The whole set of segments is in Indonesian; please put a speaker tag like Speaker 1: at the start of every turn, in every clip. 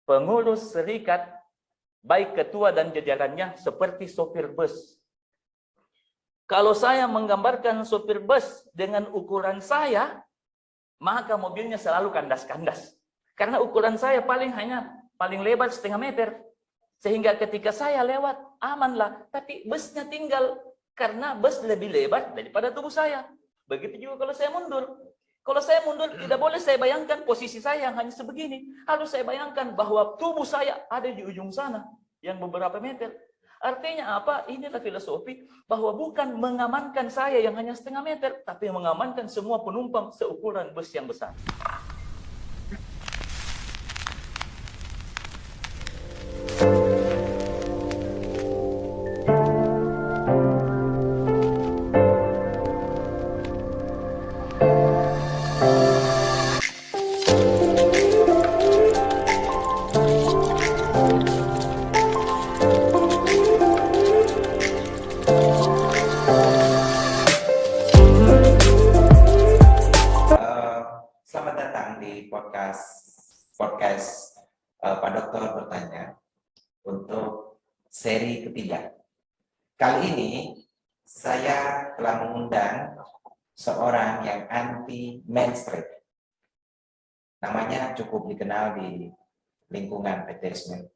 Speaker 1: pengurus serikat, baik ketua dan jajarannya seperti sopir bus. Kalau saya menggambarkan sopir bus dengan ukuran saya, maka mobilnya selalu kandas-kandas. Karena ukuran saya paling lebar 0,5 meter. Sehingga ketika saya lewat, amanlah. Tapi busnya tinggal. Karena bus lebih lebar daripada tubuh saya. Begitu juga kalau saya mundur. Kalau saya mundur, tidak boleh saya bayangkan posisi saya yang hanya sebegini. Harus saya bayangkan bahwa tubuh saya ada di ujung sana. Yang beberapa meter. Artinya apa? Inilah filosofi bahwa bukan mengamankan saya yang hanya 0,5 meter, tapi mengamankan semua penumpang seukuran bus yang besar.
Speaker 2: Selamat datang di podcast Pak Dokter Bertanya untuk seri ketiga. Kali ini saya telah mengundang seorang yang anti mainstream. Namanya cukup dikenal di lingkungan PT Semen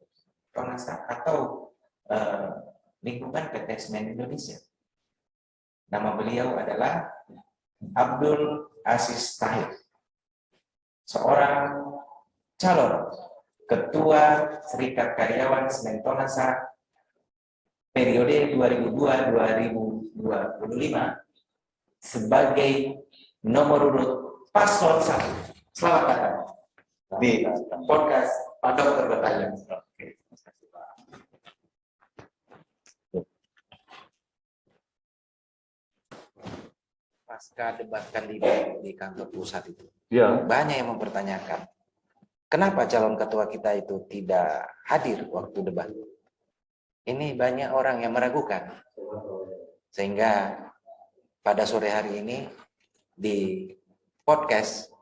Speaker 2: Tonasa atau lingkungan PT Semen Indonesia. Nama beliau adalah Abdul Aziz Tahir, seorang calon Ketua Serikat Karyawan Semen Tonasa periode 2002-2025 sebagai nomor urut paslon 1. Selamat datang di podcast Pak Dokter Bertanya. Pasca debat kandidat di kantor pusat itu, banyak yang mempertanyakan kenapa calon ketua kita itu tidak hadir waktu debat. Ini banyak orang yang meragukan, sehingga pada sore hari ini di podcast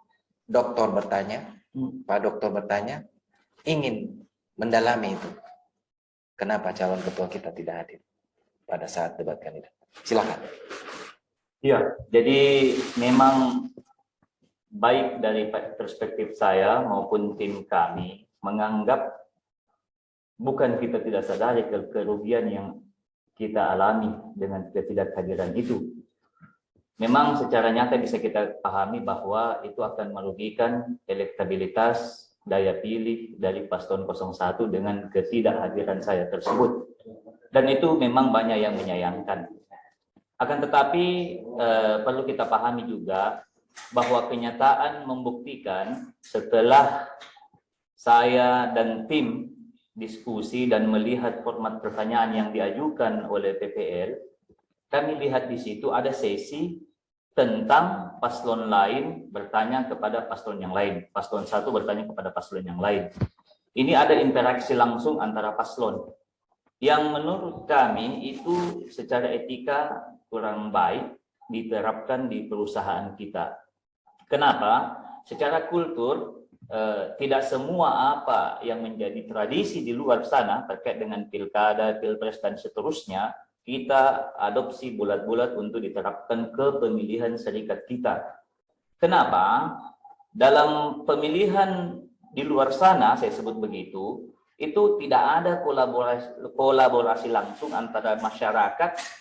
Speaker 2: Dokter Bertanya, Pak Dokter Bertanya ingin mendalami itu, kenapa calon ketua kita tidak hadir pada saat debat kandidat. Silakan.
Speaker 1: Ya, jadi memang baik dari perspektif saya maupun tim kami menganggap bukan kita tidak sadari kerugian yang kita alami dengan ketidakhadiran itu. Memang secara nyata bisa kita pahami bahwa itu akan merugikan elektabilitas daya pilih dari paslon 01 dengan ketidakhadiran saya tersebut. Dan itu memang banyak yang menyayangkan. Akan tetapi perlu kita pahami juga bahwa kenyataan membuktikan setelah saya dan tim diskusi dan melihat format pertanyaan yang diajukan oleh PPL, kami lihat di situ ada sesi tentang paslon lain bertanya kepada paslon yang lain, paslon 1 bertanya kepada paslon yang lain. Ini ada interaksi langsung antara paslon yang menurut kami itu secara etika kurang baik diterapkan di perusahaan kita. Kenapa? Secara kultur tidak semua apa yang menjadi tradisi di luar sana terkait dengan pilkada, pilpres dan seterusnya kita adopsi bulat-bulat untuk diterapkan ke pemilihan serikat kita. Kenapa? Dalam pemilihan di luar sana, saya sebut begitu, itu tidak ada kolaborasi langsung antara masyarakat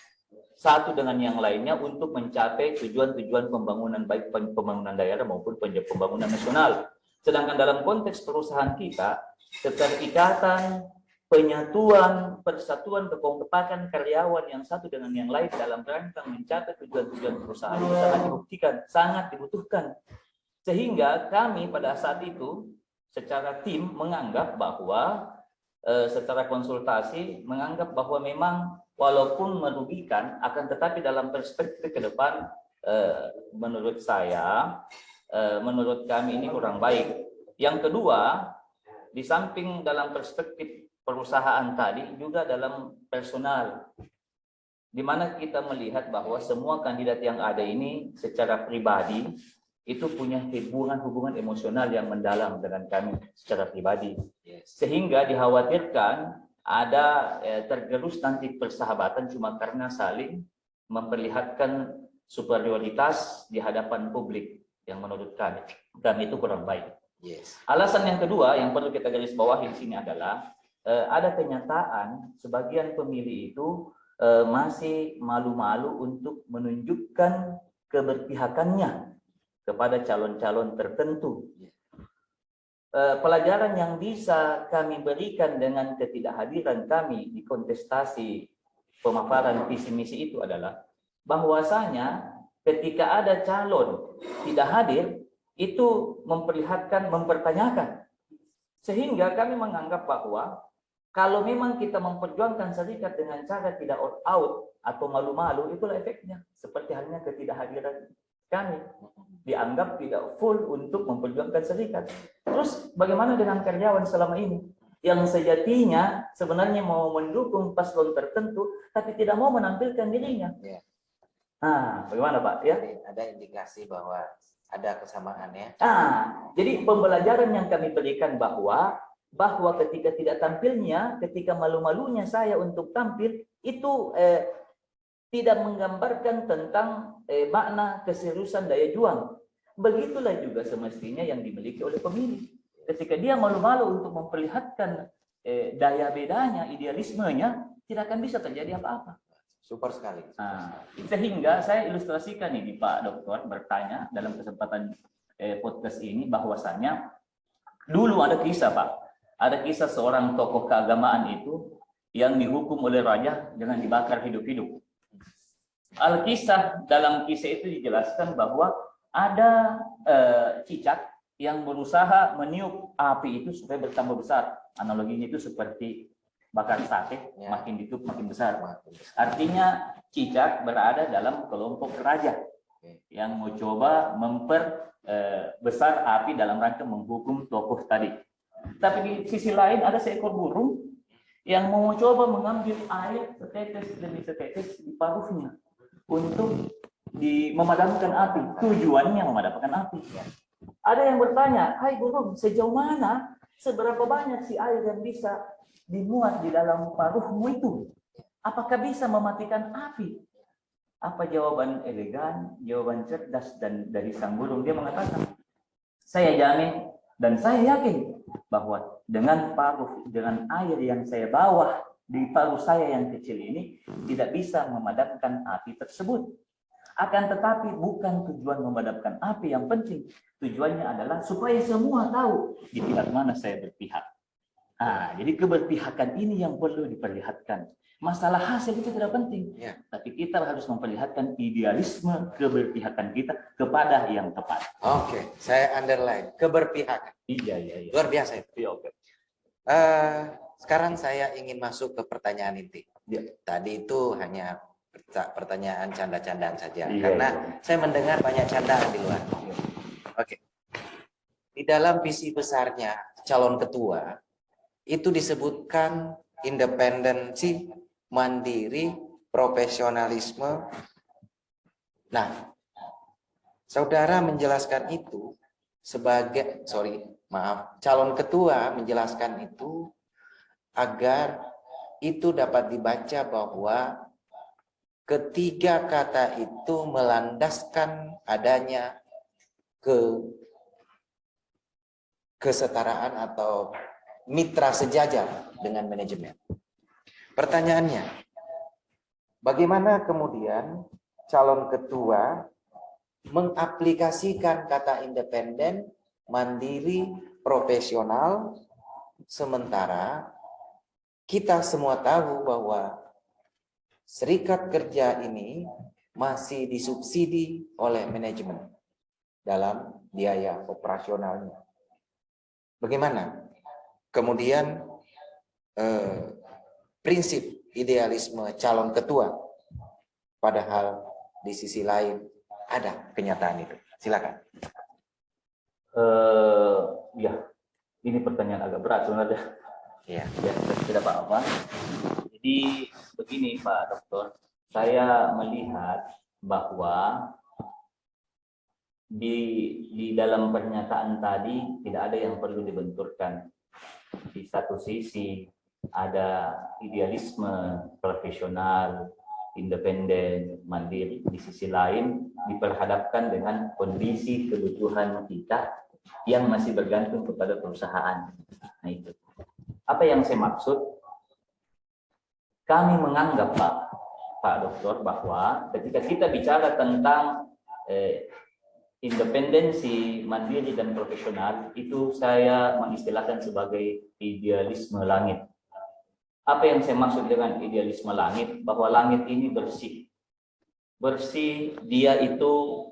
Speaker 1: satu dengan yang lainnya untuk mencapai tujuan-tujuan pembangunan baik pembangunan daerah maupun pembangunan nasional. Sedangkan dalam konteks perusahaan kita, keterikatan, penyatuan, persatuan, kekompakan karyawan yang satu dengan yang lain dalam rangka mencapai tujuan-tujuan perusahaan itu sangat dibuktikan, sangat dibutuhkan. Sehingga kami pada saat itu secara tim menganggap bahwa secara konsultasi menganggap bahwa memang walaupun merugikan, akan tetapi dalam perspektif ke depan, menurut saya, menurut kami ini kurang baik. Yang kedua, di samping dalam perspektif perusahaan tadi, juga dalam personal, di mana kita melihat bahwa semua kandidat yang ada ini secara pribadi itu punya hubungan emosional yang mendalam dengan kami secara pribadi. Sehingga dikhawatirkan ada tergerus nanti persahabatan cuma karena saling memperlihatkan superioritas di hadapan publik yang menurut kami itu kurang baik. Alasan yang kedua yang perlu kita garis bawahi di sini adalah ada kenyataan sebagian pemilih itu masih malu-malu untuk menunjukkan keberpihakannya kepada calon-calon tertentu. Pelajaran yang bisa kami berikan dengan ketidakhadiran kami di kontestasi pemaparan visi misi itu adalah bahwasanya ketika ada calon tidak hadir itu mempertanyakan, sehingga kami menganggap bahwa kalau memang kita memperjuangkan serikat dengan cara tidak all out atau malu-malu, itulah efeknya. Seperti halnya ketidakhadiran kami dianggap tidak full untuk memperjuangkan serikat. Terus bagaimana dengan karyawan selama ini yang sejatinya sebenarnya mau mendukung paslon tertentu tapi tidak mau menampilkan dirinya? Nah, bagaimana Pak? Ya,
Speaker 2: ada indikasi bahwa ada kesamaan ya.
Speaker 1: Jadi pembelajaran yang kami berikan bahwa ketika tidak tampilnya, ketika malu-malunya saya untuk tampil itu tidak menggambarkan tentang makna keseriusan daya juang. Begitulah juga semestinya yang dimiliki oleh pemilih. Ketika dia malu-malu untuk memperlihatkan daya bedanya, idealismenya, tidak akan bisa terjadi apa-apa.
Speaker 2: Super sekali.
Speaker 1: Sehingga saya ilustrasikan ini Pak Dokter bertanya dalam kesempatan podcast ini bahwasanya dulu ada kisah Pak. Ada kisah seorang tokoh keagamaan itu yang dihukum oleh raja dengan dibakar hidup-hidup. Alkisah dalam kisah itu dijelaskan bahwa ada cicak yang berusaha meniup api itu supaya bertambah besar. Analoginya itu seperti bakar sate, makin ditutup makin besar. Artinya cicak berada dalam kelompok raja yang mau coba memperbesar api dalam rangka menghukum tokoh tadi. Tapi di sisi lain ada seekor burung yang mau coba mengambil air setetes demi setetes di paruhnya untuk memadamkan api. Tujuannya memadamkan api. Ada yang bertanya, hai burung, sejauh mana, seberapa banyak si air yang bisa dimuat di dalam paruhmu itu? Apakah bisa mematikan api? Apa jawaban elegan, jawaban cerdas dan dari sang burung? Dia mengatakan, saya jamin dan saya yakin bahwa dengan air yang saya bawa di paruh saya yang kecil ini tidak bisa memadamkan api tersebut. Akan tetapi bukan tujuan memadamkan api yang penting. Tujuannya adalah supaya semua tahu di pihak mana saya berpihak. Jadi keberpihakan ini yang perlu diperlihatkan. Masalah hasil itu tidak penting. Tapi kita harus memperlihatkan idealisme keberpihakan kita kepada yang tepat.
Speaker 2: Oke, saya underline. Keberpihakan.
Speaker 1: Iya.
Speaker 2: Luar biasa itu.
Speaker 1: Iya, oke.
Speaker 2: Sekarang saya ingin masuk ke pertanyaan inti. Tadi itu hanya pertanyaan canda-candaan saja. Karena saya mendengar banyak candaan di luar. Oke. Di dalam visi besarnya calon ketua, itu disebutkan independensi, mandiri, profesionalisme. Nah, saudara menjelaskan itu sebagai, calon ketua menjelaskan itu agar itu dapat dibaca bahwa ketiga kata itu melandaskan adanya kesetaraan atau mitra sejajar dengan manajemen. Pertanyaannya, bagaimana kemudian calon ketua mengaplikasikan kata independen, mandiri, profesional, sementara kita semua tahu bahwa serikat kerja ini masih disubsidi oleh manajemen dalam biaya operasionalnya. Bagaimana? Kemudian prinsip idealisme calon ketua, padahal di sisi lain ada kenyataan itu. Silakan.
Speaker 1: Ya, ini pertanyaan agak berat sebenarnya. Ya, tidak apa-apa. Jadi begini Pak Dokter, saya melihat bahwa di dalam pernyataan tadi tidak ada yang perlu dibenturkan. di satu sisi ada idealisme profesional, independen, mandiri, di sisi lain diperhadapkan dengan kondisi kebutuhan kita yang masih bergantung kepada perusahaan. Nah itu. Apa yang saya maksud? Kami menganggap Pak Dokter bahwa ketika kita bicara tentang independensi, mandiri dan profesional, itu saya mengistilahkan sebagai idealisme langit. Apa yang saya maksud dengan idealisme langit? Bahwa langit ini bersih. Bersih, dia itu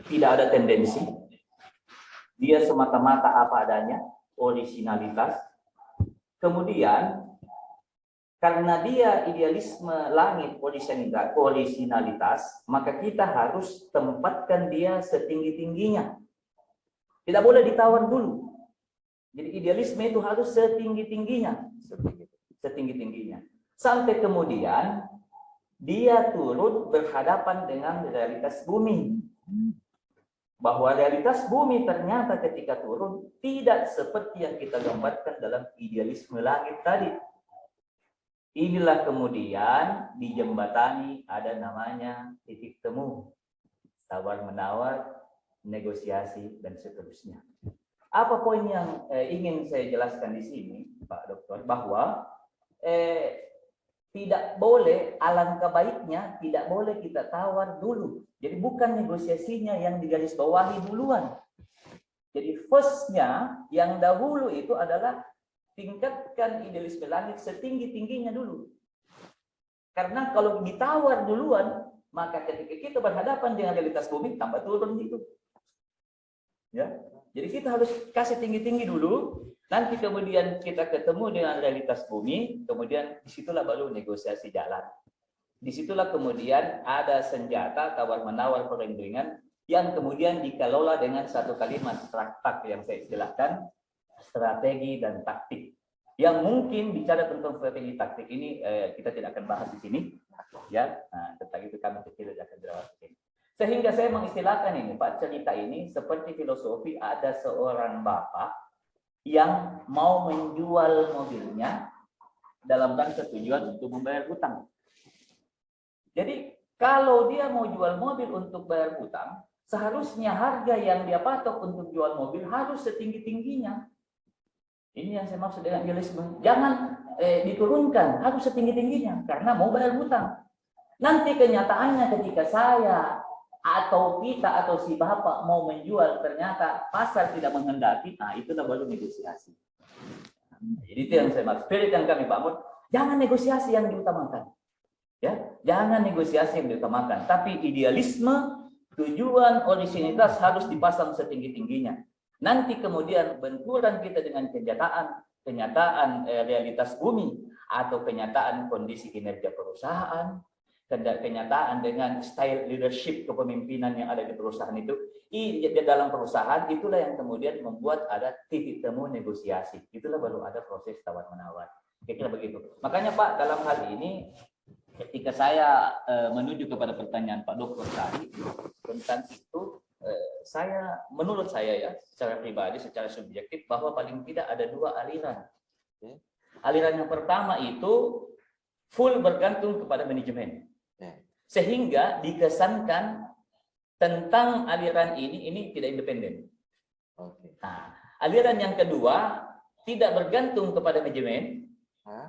Speaker 1: tidak ada tendensi. Dia semata-mata apa adanya, originalitas. Kemudian, karena dia idealisme langit, originalitas, maka kita harus tempatkan dia setinggi-tingginya. Tidak boleh ditawar dulu. Jadi idealisme itu harus setinggi-tingginya. Setinggi-tingginya. Sampai kemudian dia turun berhadapan dengan realitas bumi. Bahwa realitas bumi ternyata ketika turun tidak seperti yang kita gambarkan dalam idealisme langit tadi. Inilah kemudian dijembatani ada namanya titik temu, tawar-menawar, negosiasi, dan seterusnya. Apa poin yang ingin saya jelaskan di sini, Pak Dokter, bahwa tidak boleh, alangkah baiknya tidak boleh kita tawar dulu. Jadi bukan negosiasinya yang digarisbawahi duluan. Jadi first-nya yang dahulu itu adalah tingkatkan idealisme langit setinggi-tingginya dulu. Karena kalau ditawar duluan, maka ketika kita berhadapan dengan realitas bumi tambah turun itu. Ya. Jadi kita harus kasih tinggi-tinggi dulu. Nanti kemudian kita ketemu dengan realitas bumi, kemudian disitulah baru negosiasi jalan. Disitulah kemudian ada senjata tawar-menawar perundingan yang kemudian dikelola dengan satu kalimat traktat yang saya istilahkan strategi dan taktik. Yang mungkin bicara tentang strategi taktik ini kita tidak akan bahas di sini, ya. Nah, tentang itu kami tidak akan bahas di sini. Sehingga saya mengistilahkan ini, Pak, cerita ini seperti filosofi ada seorang bapak yang mau menjual mobilnya dalam rangka tujuan untuk membayar hutang. Jadi kalau dia mau jual mobil untuk bayar hutang, seharusnya harga yang dia patok untuk jual mobil harus setinggi-tingginya. Ini yang saya maksud dengan idealisme. Jangan diturunkan, harus setinggi-tingginya karena mau bayar hutang. Nanti kenyataannya ketika saya atau kita atau si bapak mau menjual ternyata pasar tidak menghendaki, nah itulah baru negosiasi. Jadi itu yang saya maksud. Berikan kami Pak Mut, jangan negosiasi yang diutamakan, ya, jangan negosiasi yang diutamakan, tapi idealisme, tujuan, originalitas harus dipasang setinggi-tingginya. Nanti kemudian benturan kita dengan kenyataan realitas bumi atau kenyataan kondisi kinerja perusahaan, kenyataan dengan style leadership kepemimpinan yang ada di perusahaan itu, di dalam perusahaan itulah yang kemudian membuat ada titik temu negosiasi. Itulah baru ada proses tawar-menawar. Kira-kira begitu. Makanya Pak, dalam hal ini ketika saya menuju kepada pertanyaan Pak Dokter tadi tentang itu, menurut saya ya, secara pribadi, secara subjektif, bahwa paling tidak ada dua aliran. Aliran yang pertama itu full bergantung kepada manajemen. Sehingga dikesankan tentang aliran ini tidak independen. Nah, aliran yang kedua tidak bergantung kepada manajemen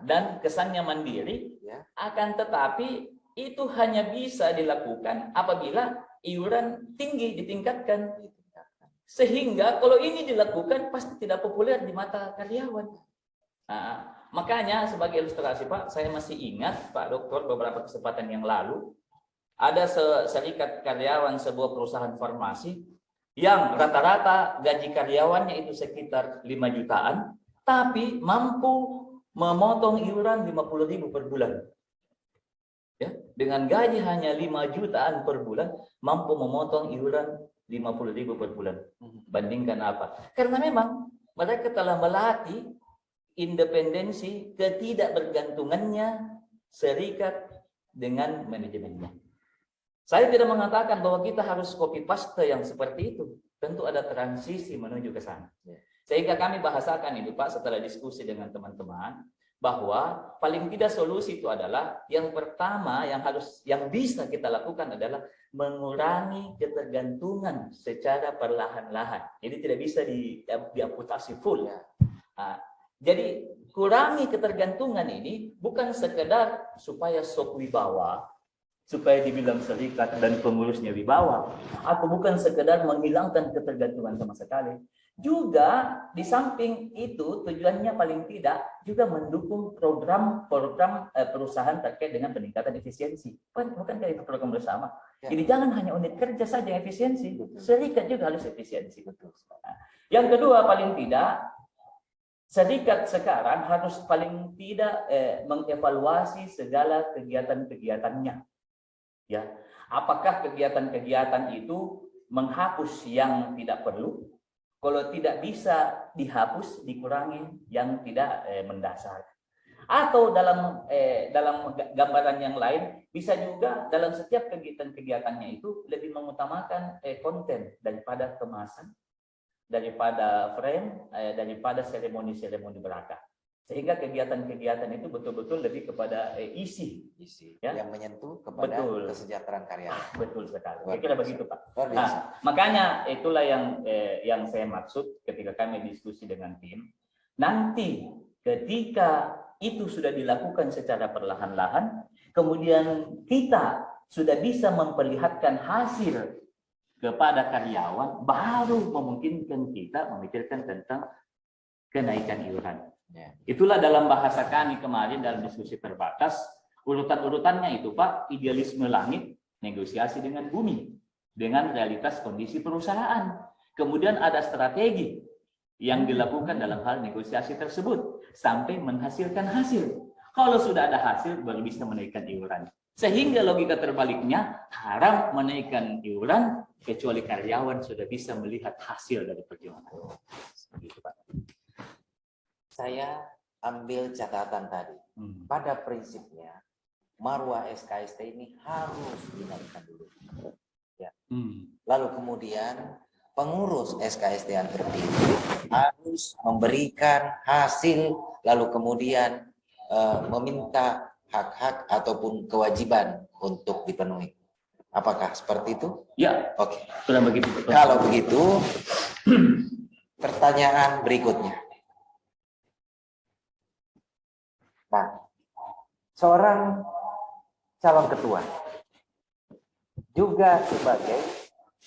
Speaker 1: dan kesannya mandiri, akan tetapi itu hanya bisa dilakukan apabila iuran tinggi ditingkatkan. Sehingga kalau ini dilakukan pasti tidak populer di mata karyawan. Nah, makanya sebagai ilustrasi Pak, saya masih ingat Pak Dokter beberapa kesempatan yang lalu ada serikat karyawan sebuah perusahaan farmasi yang rata-rata gaji karyawannya itu sekitar 5 jutaan, tapi mampu memotong iuran 50.000 per bulan. Ya, dengan gaji hanya 5 jutaan per bulan, mampu memotong iuran 50.000 per bulan. Bandingkan apa? Karena memang mereka telah melatih independensi, ketidakbergantungannya serikat dengan manajemennya. Saya tidak mengatakan bahwa kita harus copy paste yang seperti itu. Tentu ada transisi menuju ke sana. Sehingga kami bahasakan itu Pak setelah diskusi dengan teman-teman, bahwa paling tidak solusi itu adalah yang pertama yang bisa kita lakukan adalah mengurangi ketergantungan secara perlahan-lahan. Jadi tidak bisa diamputasi full. Nah, jadi kurangi ketergantungan ini bukan sekedar supaya sok wibawa, supaya dibilang serikat dan pengurusnya wibawa, atau bukan sekedar menghilangkan ketergantungan sama sekali. Juga di samping itu tujuannya paling tidak juga mendukung program perusahaan terkait dengan peningkatan efisiensi. Bukan itu program bersama. Jadi jangan hanya unit kerja saja yang efisiensi, serikat juga harus efisiensi. Nah, yang kedua paling tidak, serikat sekarang harus paling tidak mengevaluasi segala kegiatan-kegiatannya. Ya, apakah kegiatan-kegiatan itu menghapus yang tidak perlu? Kalau tidak bisa dihapus, dikurangi yang tidak mendasar. Atau dalam gambaran yang lain, bisa juga dalam setiap kegiatan-kegiatannya itu lebih mengutamakan konten daripada kemasan, daripada frame, daripada seremoni-seremoni belaka. Sehingga kegiatan-kegiatan itu betul-betul lebih kepada isi
Speaker 2: ya? Yang menyentuh kepada kesejahteraan karyawan.
Speaker 1: Betul sekali. Saya kira begitu Pak. Nah, makanya itulah yang saya maksud ketika kami diskusi dengan tim. Nanti ketika itu sudah dilakukan secara perlahan-lahan, kemudian kita sudah bisa memperlihatkan hasil kepada karyawan, baru memungkinkan kita memikirkan tentang kenaikan iuran. Itulah dalam bahasa kami kemarin dalam diskusi terbatas, urutan-urutannya itu Pak, idealisme langit, negosiasi dengan bumi, dengan realitas kondisi perusahaan. Kemudian ada strategi yang dilakukan dalam hal negosiasi tersebut, sampai menghasilkan hasil. Kalau sudah ada hasil, baru bisa menaikkan iuran. Sehingga logika terbaliknya, haram menaikkan iuran, kecuali karyawan sudah bisa melihat hasil dari perjuangan. Gitu, Pak.
Speaker 2: Saya ambil catatan tadi. Pada prinsipnya, marwah SKST ini harus dinaikkan dulu. Ya. Lalu kemudian pengurus SKST yang terpilih harus memberikan hasil, lalu kemudian meminta hak-hak ataupun kewajiban untuk dipenuhi. Apakah seperti itu?
Speaker 1: Ya.
Speaker 2: Oke.
Speaker 1: Kurang begitu.
Speaker 2: Kalau begitu, pertanyaan berikutnya. Nah, seorang calon ketua juga sebagai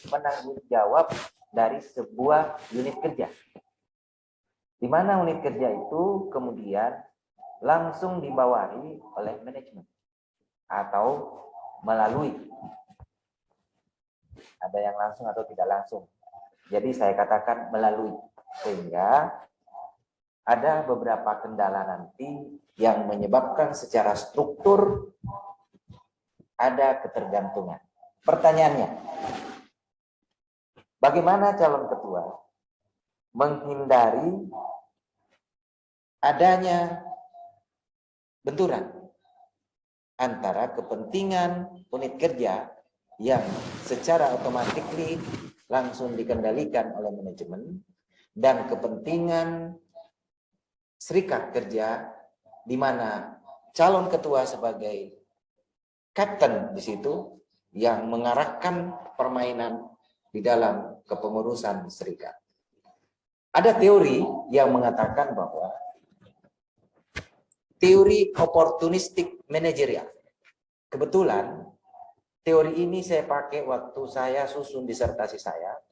Speaker 2: penanggung jawab dari sebuah unit kerja, di mana unit kerja itu kemudian langsung dibawahi oleh manajemen atau melalui, ada yang langsung atau tidak langsung. Jadi saya katakan melalui, sehingga ada beberapa kendala nanti yang menyebabkan secara struktur ada ketergantungan. Pertanyaannya, bagaimana calon ketua menghindari adanya benturan antara kepentingan unit kerja yang secara otomatis langsung dikendalikan oleh manajemen dan kepentingan serikat kerja, di mana calon ketua sebagai kapten di situ yang mengarahkan permainan di dalam kepengurusan serikat. Ada teori yang mengatakan bahwa teori opportunistic managerial. Kebetulan teori ini saya pakai waktu saya susun disertasi saya,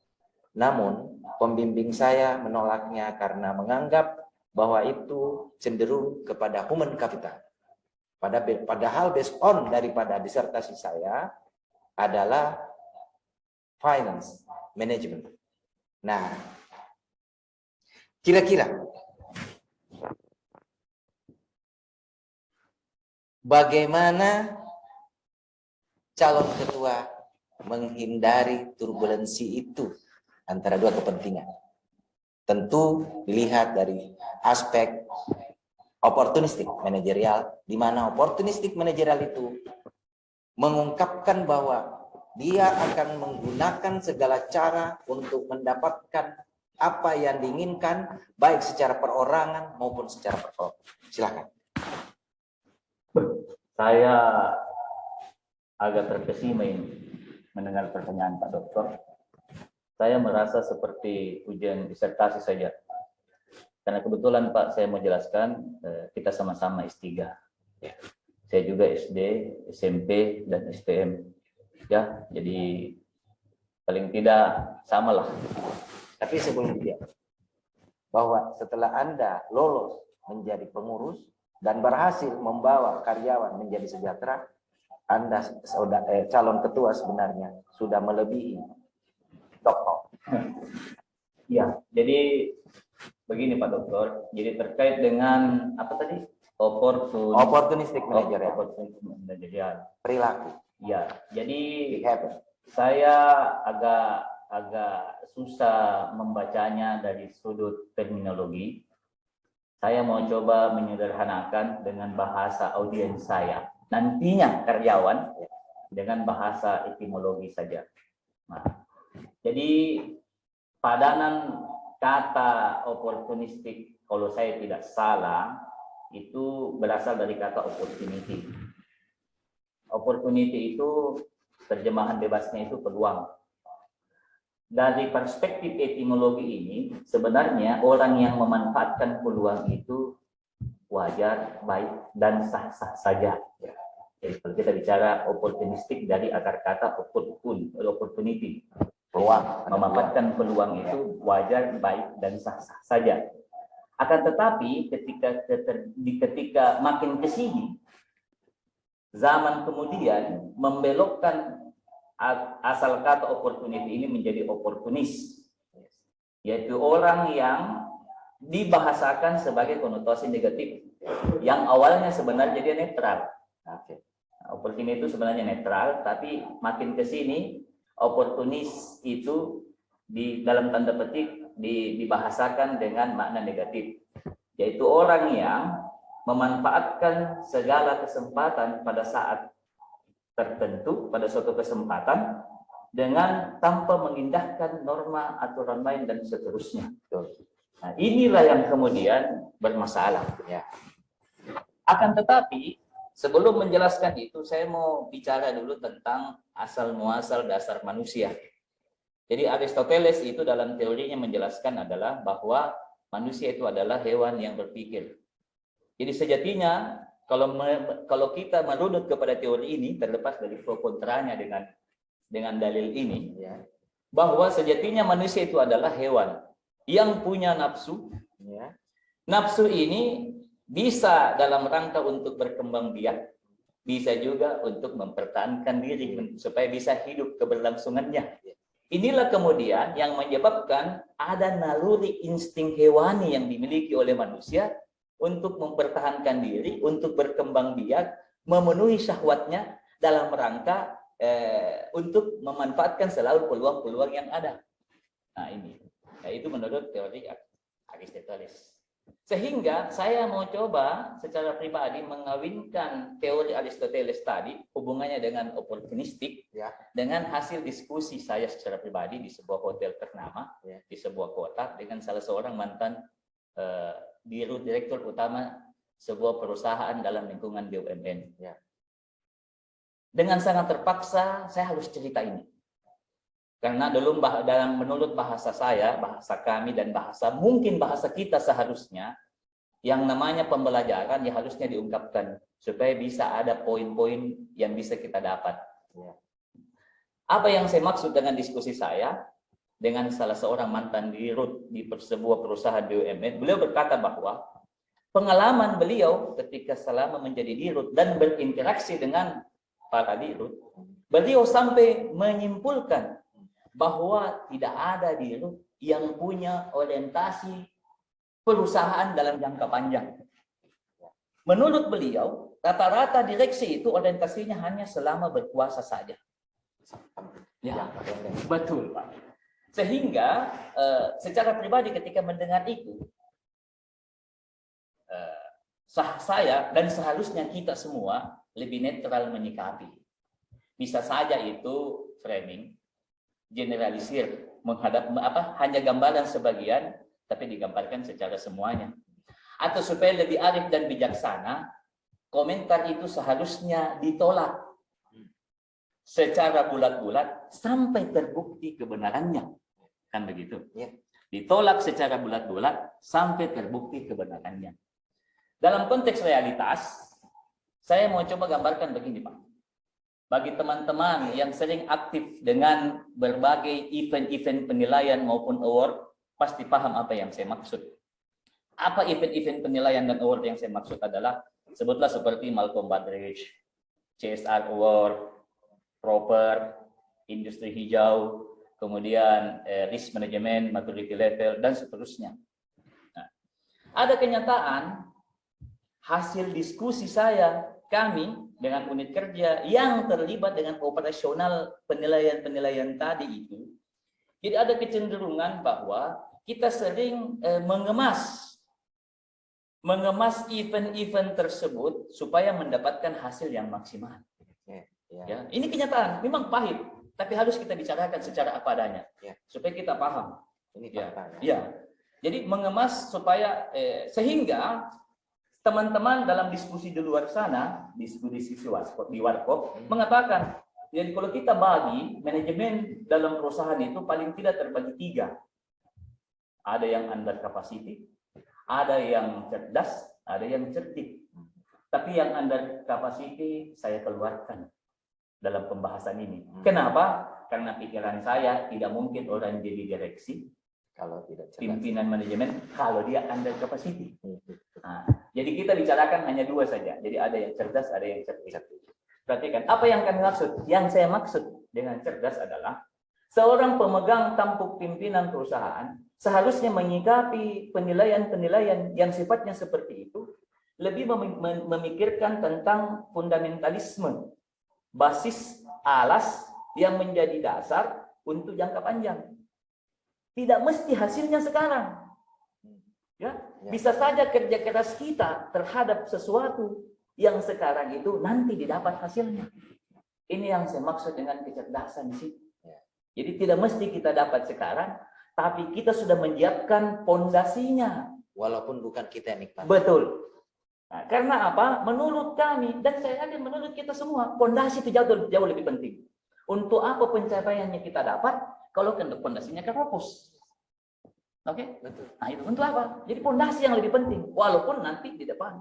Speaker 2: namun pembimbing saya menolaknya karena menganggap bahwa itu cenderung kepada human capital. Padahal based on daripada disertasi saya adalah finance management. Nah, kira-kira bagaimana calon ketua menghindari turbulensi itu antara dua kepentingan? Tentu dilihat dari aspek opportunistic managerial, di mana opportunistic managerial itu mengungkapkan bahwa dia akan menggunakan segala cara untuk mendapatkan apa yang diinginkan, baik secara perorangan maupun secara performa. Silakan.
Speaker 1: Saya agak terkesima ini mendengar pertanyaan Pak Dokter. Saya merasa seperti ujian disertasi saja. Karena kebetulan Pak, saya mau jelaskan, kita sama-sama S3. Saya juga SD, SMP, dan STM. Ya, jadi paling tidak samalah.
Speaker 2: Tapi sebelum dia, bahwa setelah Anda lolos menjadi pengurus dan berhasil membawa karyawan menjadi sejahtera, Anda calon ketua sebenarnya sudah melebihi dokter.
Speaker 1: Ya, jadi begini Pak Dokter. Jadi terkait dengan apa tadi?
Speaker 2: Opportunistic manager, ya?
Speaker 1: Opportunistic managerial.
Speaker 2: Perilaku.
Speaker 1: Ya, jadi saya agak susah membacanya dari sudut terminologi. Saya mau coba menyederhanakan dengan bahasa audiens saya. Nantinya karyawan dengan bahasa etimologi saja. Nah, jadi padanan kata opportunistic, kalau saya tidak salah, itu berasal dari kata opportunity. Opportunity itu terjemahan bebasnya itu peluang. Dari perspektif etimologi ini, sebenarnya orang yang memanfaatkan peluang itu wajar, baik, dan sah-sah saja. Jadi kalau kita bicara opportunistic dari akar kata opportunity, peluang, memanfaatkan peluang itu wajar, baik, dan sah-sah saja. Akan tetapi ketika makin ke sini, zaman kemudian membelokkan asal kata opportunity ini menjadi oportunis, yaitu orang yang dibahasakan sebagai konotasi negatif, yang awalnya sebenarnya dia netral. Opportunity itu sebenarnya netral, tapi makin ke sini oportunis itu di dalam tanda petik dibahasakan dengan makna negatif, yaitu orang yang memanfaatkan segala kesempatan pada saat tertentu, pada suatu kesempatan, dengan tanpa mengindahkan norma, aturan main, dan seterusnya. Nah, inilah yang kemudian bermasalah. Ya. Akan tetapi, sebelum menjelaskan itu, saya mau bicara dulu tentang asal-muasal dasar manusia. Jadi Aristoteles itu dalam teorinya menjelaskan adalah bahwa manusia itu adalah hewan yang berpikir. Jadi sejatinya kalau kita merunut kepada teori ini, terlepas dari pro kontranya dengan dalil ini, ya, bahwa sejatinya manusia itu adalah hewan yang punya nafsu. Ya. Nafsu ini bisa dalam rangka untuk berkembang biak, bisa juga untuk mempertahankan diri supaya bisa hidup keberlangsungannya. Inilah kemudian yang menyebabkan ada naluri insting hewani yang dimiliki oleh manusia untuk mempertahankan diri, untuk berkembang biak, memenuhi syahwatnya dalam rangka untuk memanfaatkan selalu peluang-peluang yang ada. Nah ini, nah, itu menurut teori Aristoteles. Sehingga saya mau coba secara pribadi mengawinkan teori Aristoteles tadi, hubungannya dengan opportunistik, ya, dengan hasil diskusi saya secara pribadi di sebuah hotel ternama, ya, di sebuah kota, dengan salah seorang mantan direktur utama sebuah perusahaan dalam lingkungan BUMN. Ya. Dengan sangat terpaksa saya harus cerita ini. Karena menurut bahasa saya, bahasa kami, dan mungkin bahasa kita seharusnya, yang namanya pembelajaran ya harusnya diungkapkan supaya bisa ada poin-poin yang bisa kita dapat. Ya. Apa yang saya maksud dengan diskusi saya dengan salah seorang mantan dirut di sebuah perusahaan BUMN, beliau berkata bahwa pengalaman beliau ketika selama menjadi dirut dan berinteraksi dengan para dirut, beliau sampai menyimpulkan bahwa tidak ada dirut yang punya orientasi perusahaan dalam jangka panjang. Menurut beliau, rata-rata direksi itu orientasinya hanya selama berkuasa saja. Ya, betul Pak. Sehingga secara pribadi ketika mendengar itu, saya dan seharusnya kita semua lebih netral menyikapi. Bisa saja itu framing, generalisir, hanya gambaran sebagian, tapi digambarkan secara semuanya. Atau supaya lebih arif dan bijaksana, komentar itu seharusnya ditolak secara bulat-bulat sampai terbukti kebenarannya. Kan begitu?
Speaker 2: Ya.
Speaker 1: Ditolak secara bulat-bulat sampai terbukti kebenarannya. Dalam konteks realitas, saya mau coba gambarkan begini, Pak. Bagi teman-teman yang sering aktif dengan berbagai event-event penilaian maupun award, pasti paham apa yang saya maksud. Apa event-event penilaian dan award yang saya maksud adalah, sebutlah seperti Malcolm Baldrige, CSR Award, Proper, Industri Hijau, kemudian Risk Management, Maturity Level, dan seterusnya. Nah, ada kenyataan, hasil diskusi kami dengan unit kerja yang terlibat dengan operasional penilaian-penilaian tadi itu, jadi ada kecenderungan bahwa kita sering mengemas event-event tersebut supaya mendapatkan hasil yang maksimal. Ya, ini kenyataan, memang pahit, tapi harus kita bicarakan secara apa adanya, supaya kita paham.
Speaker 2: Ini
Speaker 1: ya. Jadi mengemas supaya sehingga teman-teman dalam diskusi di luar sana, diskusi di warkop, mengatakan, jadi kalau kita bagi manajemen dalam perusahaan itu paling tidak terbagi 3. Ada yang under capacity, ada yang cerdas, ada yang cerdik. Tapi yang under capacity saya keluarkan dalam pembahasan ini. Kenapa? Karena pikiran saya tidak mungkin orang jadi direksi
Speaker 2: kalau tidak cerdas.
Speaker 1: Pimpinan manajemen kalau dia under capacity. Nah, jadi kita bicarakan hanya 2 saja. Jadi ada yang cerdas, ada yang cerdik. Perhatikan, apa yang kami maksud? Yang saya maksud dengan cerdas adalah seorang pemegang tampuk pimpinan perusahaan seharusnya menyikapi penilaian-penilaian yang sifatnya seperti itu lebih memikirkan tentang fundamentalisme, basis alas yang menjadi dasar untuk jangka panjang. Tidak mesti hasilnya sekarang. Ya, bisa saja kerja keras kita terhadap sesuatu yang sekarang itu nanti didapat hasilnya. Ini yang saya maksud dengan kecerdasan sih. Jadi tidak mesti kita dapat sekarang, tapi kita sudah menyiapkan pondasinya.
Speaker 2: Walaupun bukan kita yang nikmati.
Speaker 1: Betul. Nah, karena apa? Menurut kami, dan saya yakin menurut kita semua, pondasi itu jauh lebih penting. Untuk apa pencapaiannya kita dapat, kalau pondasinya keropos. Oke?
Speaker 2: Betul.
Speaker 1: Nah itu untuk apa? Jadi pondasi yang lebih penting, walaupun nanti di depan.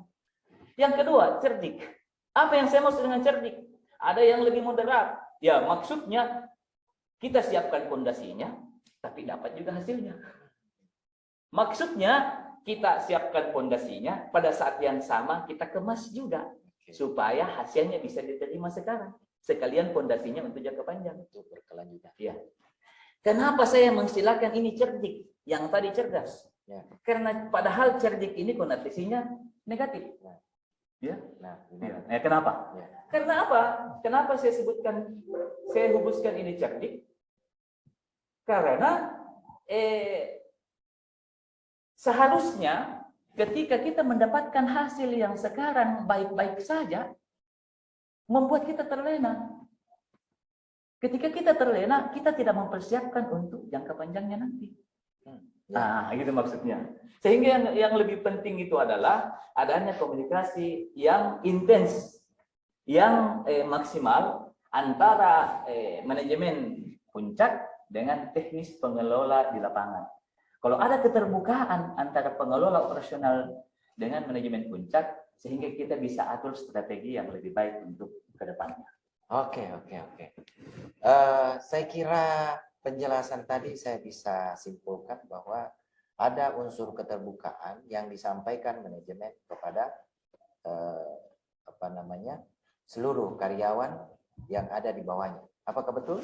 Speaker 1: Yang kedua, cerdik. Apa yang saya maksud dengan cerdik? Ada yang lebih moderat. Ya, maksudnya kita siapkan pondasinya, tapi dapat juga hasilnya. Maksudnya kita siapkan pondasinya, pada saat yang sama kita kemas juga, supaya hasilnya bisa diterima sekarang. Sekalian pondasinya untuk jangka panjang.
Speaker 2: Untuk berkelanjutan.
Speaker 1: Ya. Kenapa saya mengistilahkan ini cerdik, yang tadi cerdas? Ya. Karena padahal cerdik ini konotasinya negatif. Ya. Kenapa? Ya. Karena apa? Kenapa saya hubuskan ini cerdik? Karena seharusnya ketika kita mendapatkan hasil yang sekarang baik-baik saja, membuat kita terlena. Ketika kita terlena, kita tidak mempersiapkan untuk jangka panjangnya nanti. Nah, itu maksudnya. Sehingga yang lebih penting itu adalah adanya komunikasi yang intens, yang maksimal antara manajemen puncak dengan teknis pengelola di lapangan. Kalau ada keterbukaan antara pengelola operasional dengan manajemen puncak, sehingga kita bisa atur strategi yang lebih baik untuk ke depannya.
Speaker 2: Oke. Saya kira penjelasan tadi saya bisa simpulkan bahwa ada unsur keterbukaan yang disampaikan manajemen kepada seluruh karyawan yang ada di bawahnya. Apakah betul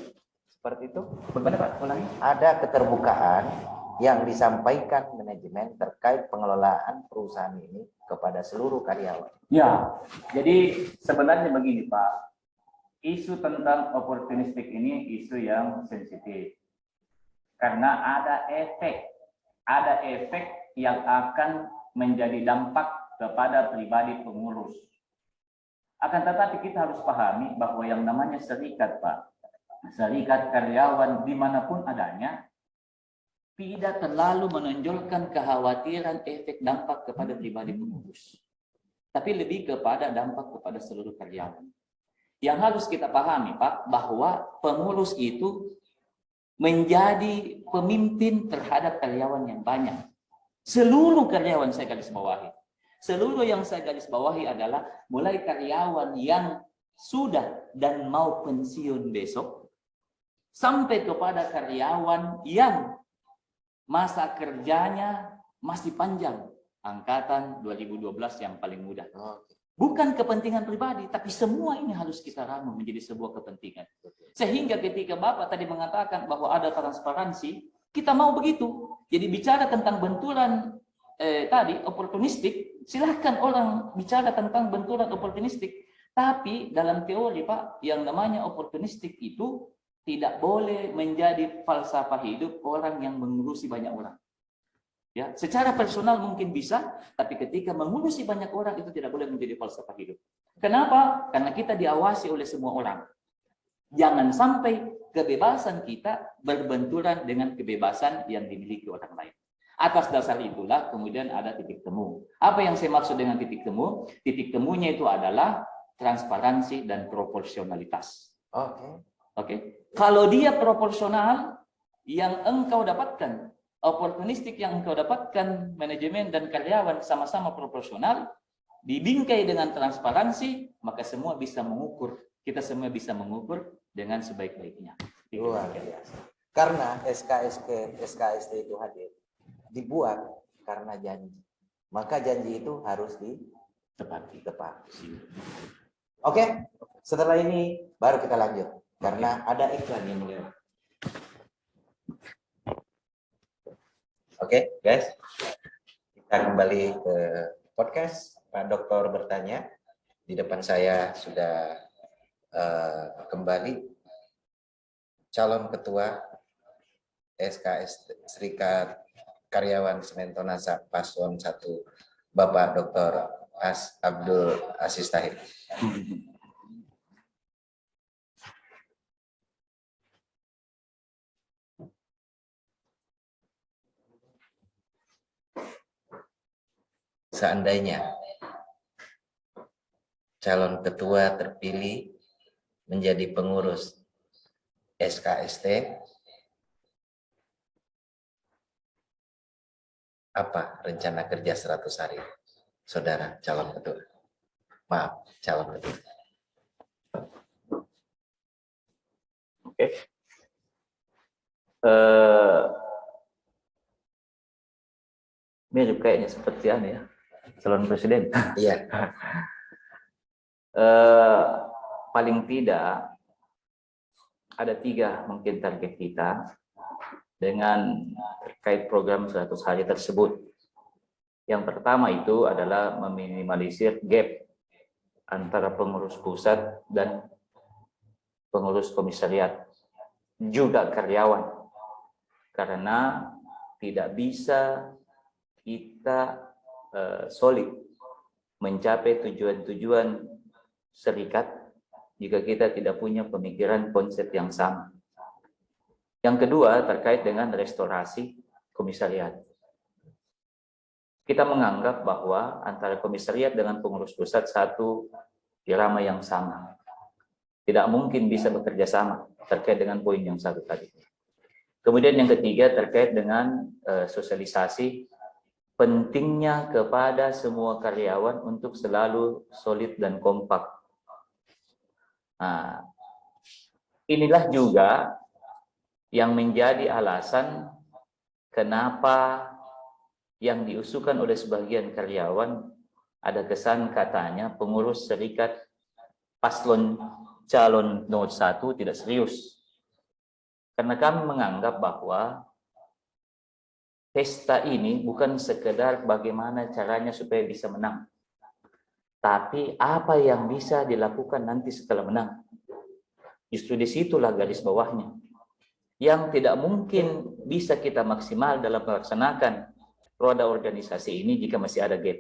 Speaker 2: seperti itu?
Speaker 1: Bagaimana Pak? Ulangi.
Speaker 2: Ada keterbukaan yang disampaikan manajemen terkait pengelolaan perusahaan ini kepada seluruh karyawan.
Speaker 1: Ya, jadi sebenarnya begini Pak. Isu tentang opportunistik ini isu yang sensitif. Karena ada efek yang akan menjadi dampak kepada pribadi pengurus. Akan tetapi kita harus pahami bahwa yang namanya serikat Pak, serikat karyawan dimanapun adanya, tidak terlalu menonjolkan kekhawatiran efek dampak kepada pribadi pengurus, tapi lebih kepada dampak kepada seluruh karyawan. Yang harus kita pahami, Pak, bahwa pengurus itu menjadi pemimpin terhadap karyawan yang banyak. Seluruh karyawan saya garis bawahi. Seluruh yang saya garis bawahi adalah mulai karyawan yang sudah dan mau pensiun besok, sampai kepada karyawan yang masa kerjanya masih panjang, angkatan 2012 yang paling muda. Bukan kepentingan pribadi, tapi semua ini harus kita ramu menjadi sebuah kepentingan. Sehingga ketika Bapak tadi mengatakan bahwa ada transparansi, kita mau begitu. Jadi bicara tentang benturan tadi oportunistik, silahkan orang bicara tentang benturan oportunistik. Tapi dalam teori, Pak, yang namanya oportunistik itu tidak boleh menjadi falsafah hidup orang yang mengurusi banyak orang. Ya, secara personal mungkin bisa, tapi ketika mengurusi banyak orang itu tidak boleh menjadi falsafah hidup. Kenapa? Karena kita diawasi oleh semua orang. Jangan sampai kebebasan kita berbenturan dengan kebebasan yang dimiliki orang lain. Atas dasar itulah kemudian ada titik temu. Apa yang saya maksud dengan titik temu? Titik temunya itu adalah transparansi dan proporsionalitas. Oke. Kalau dia proporsional, yang engkau dapatkan, oportunistik yang engkau dapatkan, manajemen dan karyawan sama-sama proporsional, dibingkai dengan transparansi, maka semua bisa mengukur. Kita semua bisa mengukur dengan sebaik-baiknya.
Speaker 2: Luar biasa. Karena SKST itu hadir, dibuat karena janji. Maka janji itu harus ditepati. Oke, setelah ini baru kita lanjut. Karena ada iklan yang lewat. Oke, guys. Kita kembali ke podcast. Pak Dokter bertanya. Di depan saya sudah kembali calon ketua SKS Serikat Karyawan Sementonasa Paslon 1, Bapak Dr. Abdul Aziz Tahir. Seandainya calon ketua terpilih menjadi pengurus SKST, apa rencana kerja 100 hari, saudara calon ketua? Maaf, calon ketua.
Speaker 1: Oke. Mirip kayaknya seperti ya, calon presiden.
Speaker 2: Iya.
Speaker 1: Paling tidak ada 3 mungkin target kita dengan terkait program 100 hari tersebut. Yang pertama itu adalah meminimalisir gap antara pengurus pusat dan pengurus komisariat, juga karyawan. Karena tidak bisa kita solid mencapai tujuan-tujuan serikat jika kita tidak punya pemikiran konsep yang sama. Yang kedua terkait dengan restorasi komisariat. Kita menganggap bahwa antara komisariat dengan pengurus pusat satu irama yang sama. Tidak mungkin bisa bekerja sama terkait dengan poin yang satu tadi. Kemudian yang ketiga terkait dengan sosialisasi pentingnya kepada semua karyawan untuk selalu solid dan kompak. Nah, inilah juga yang menjadi alasan kenapa yang diusulkan oleh sebagian karyawan ada kesan katanya pengurus serikat paslon calon nomor 1 tidak serius. Karena kami menganggap bahwa pesta ini bukan sekedar bagaimana caranya supaya bisa menang, tapi apa yang bisa dilakukan nanti setelah menang. Justru disitulah garis bawahnya. Yang tidak mungkin bisa kita maksimal dalam melaksanakan roda organisasi ini jika masih ada gap.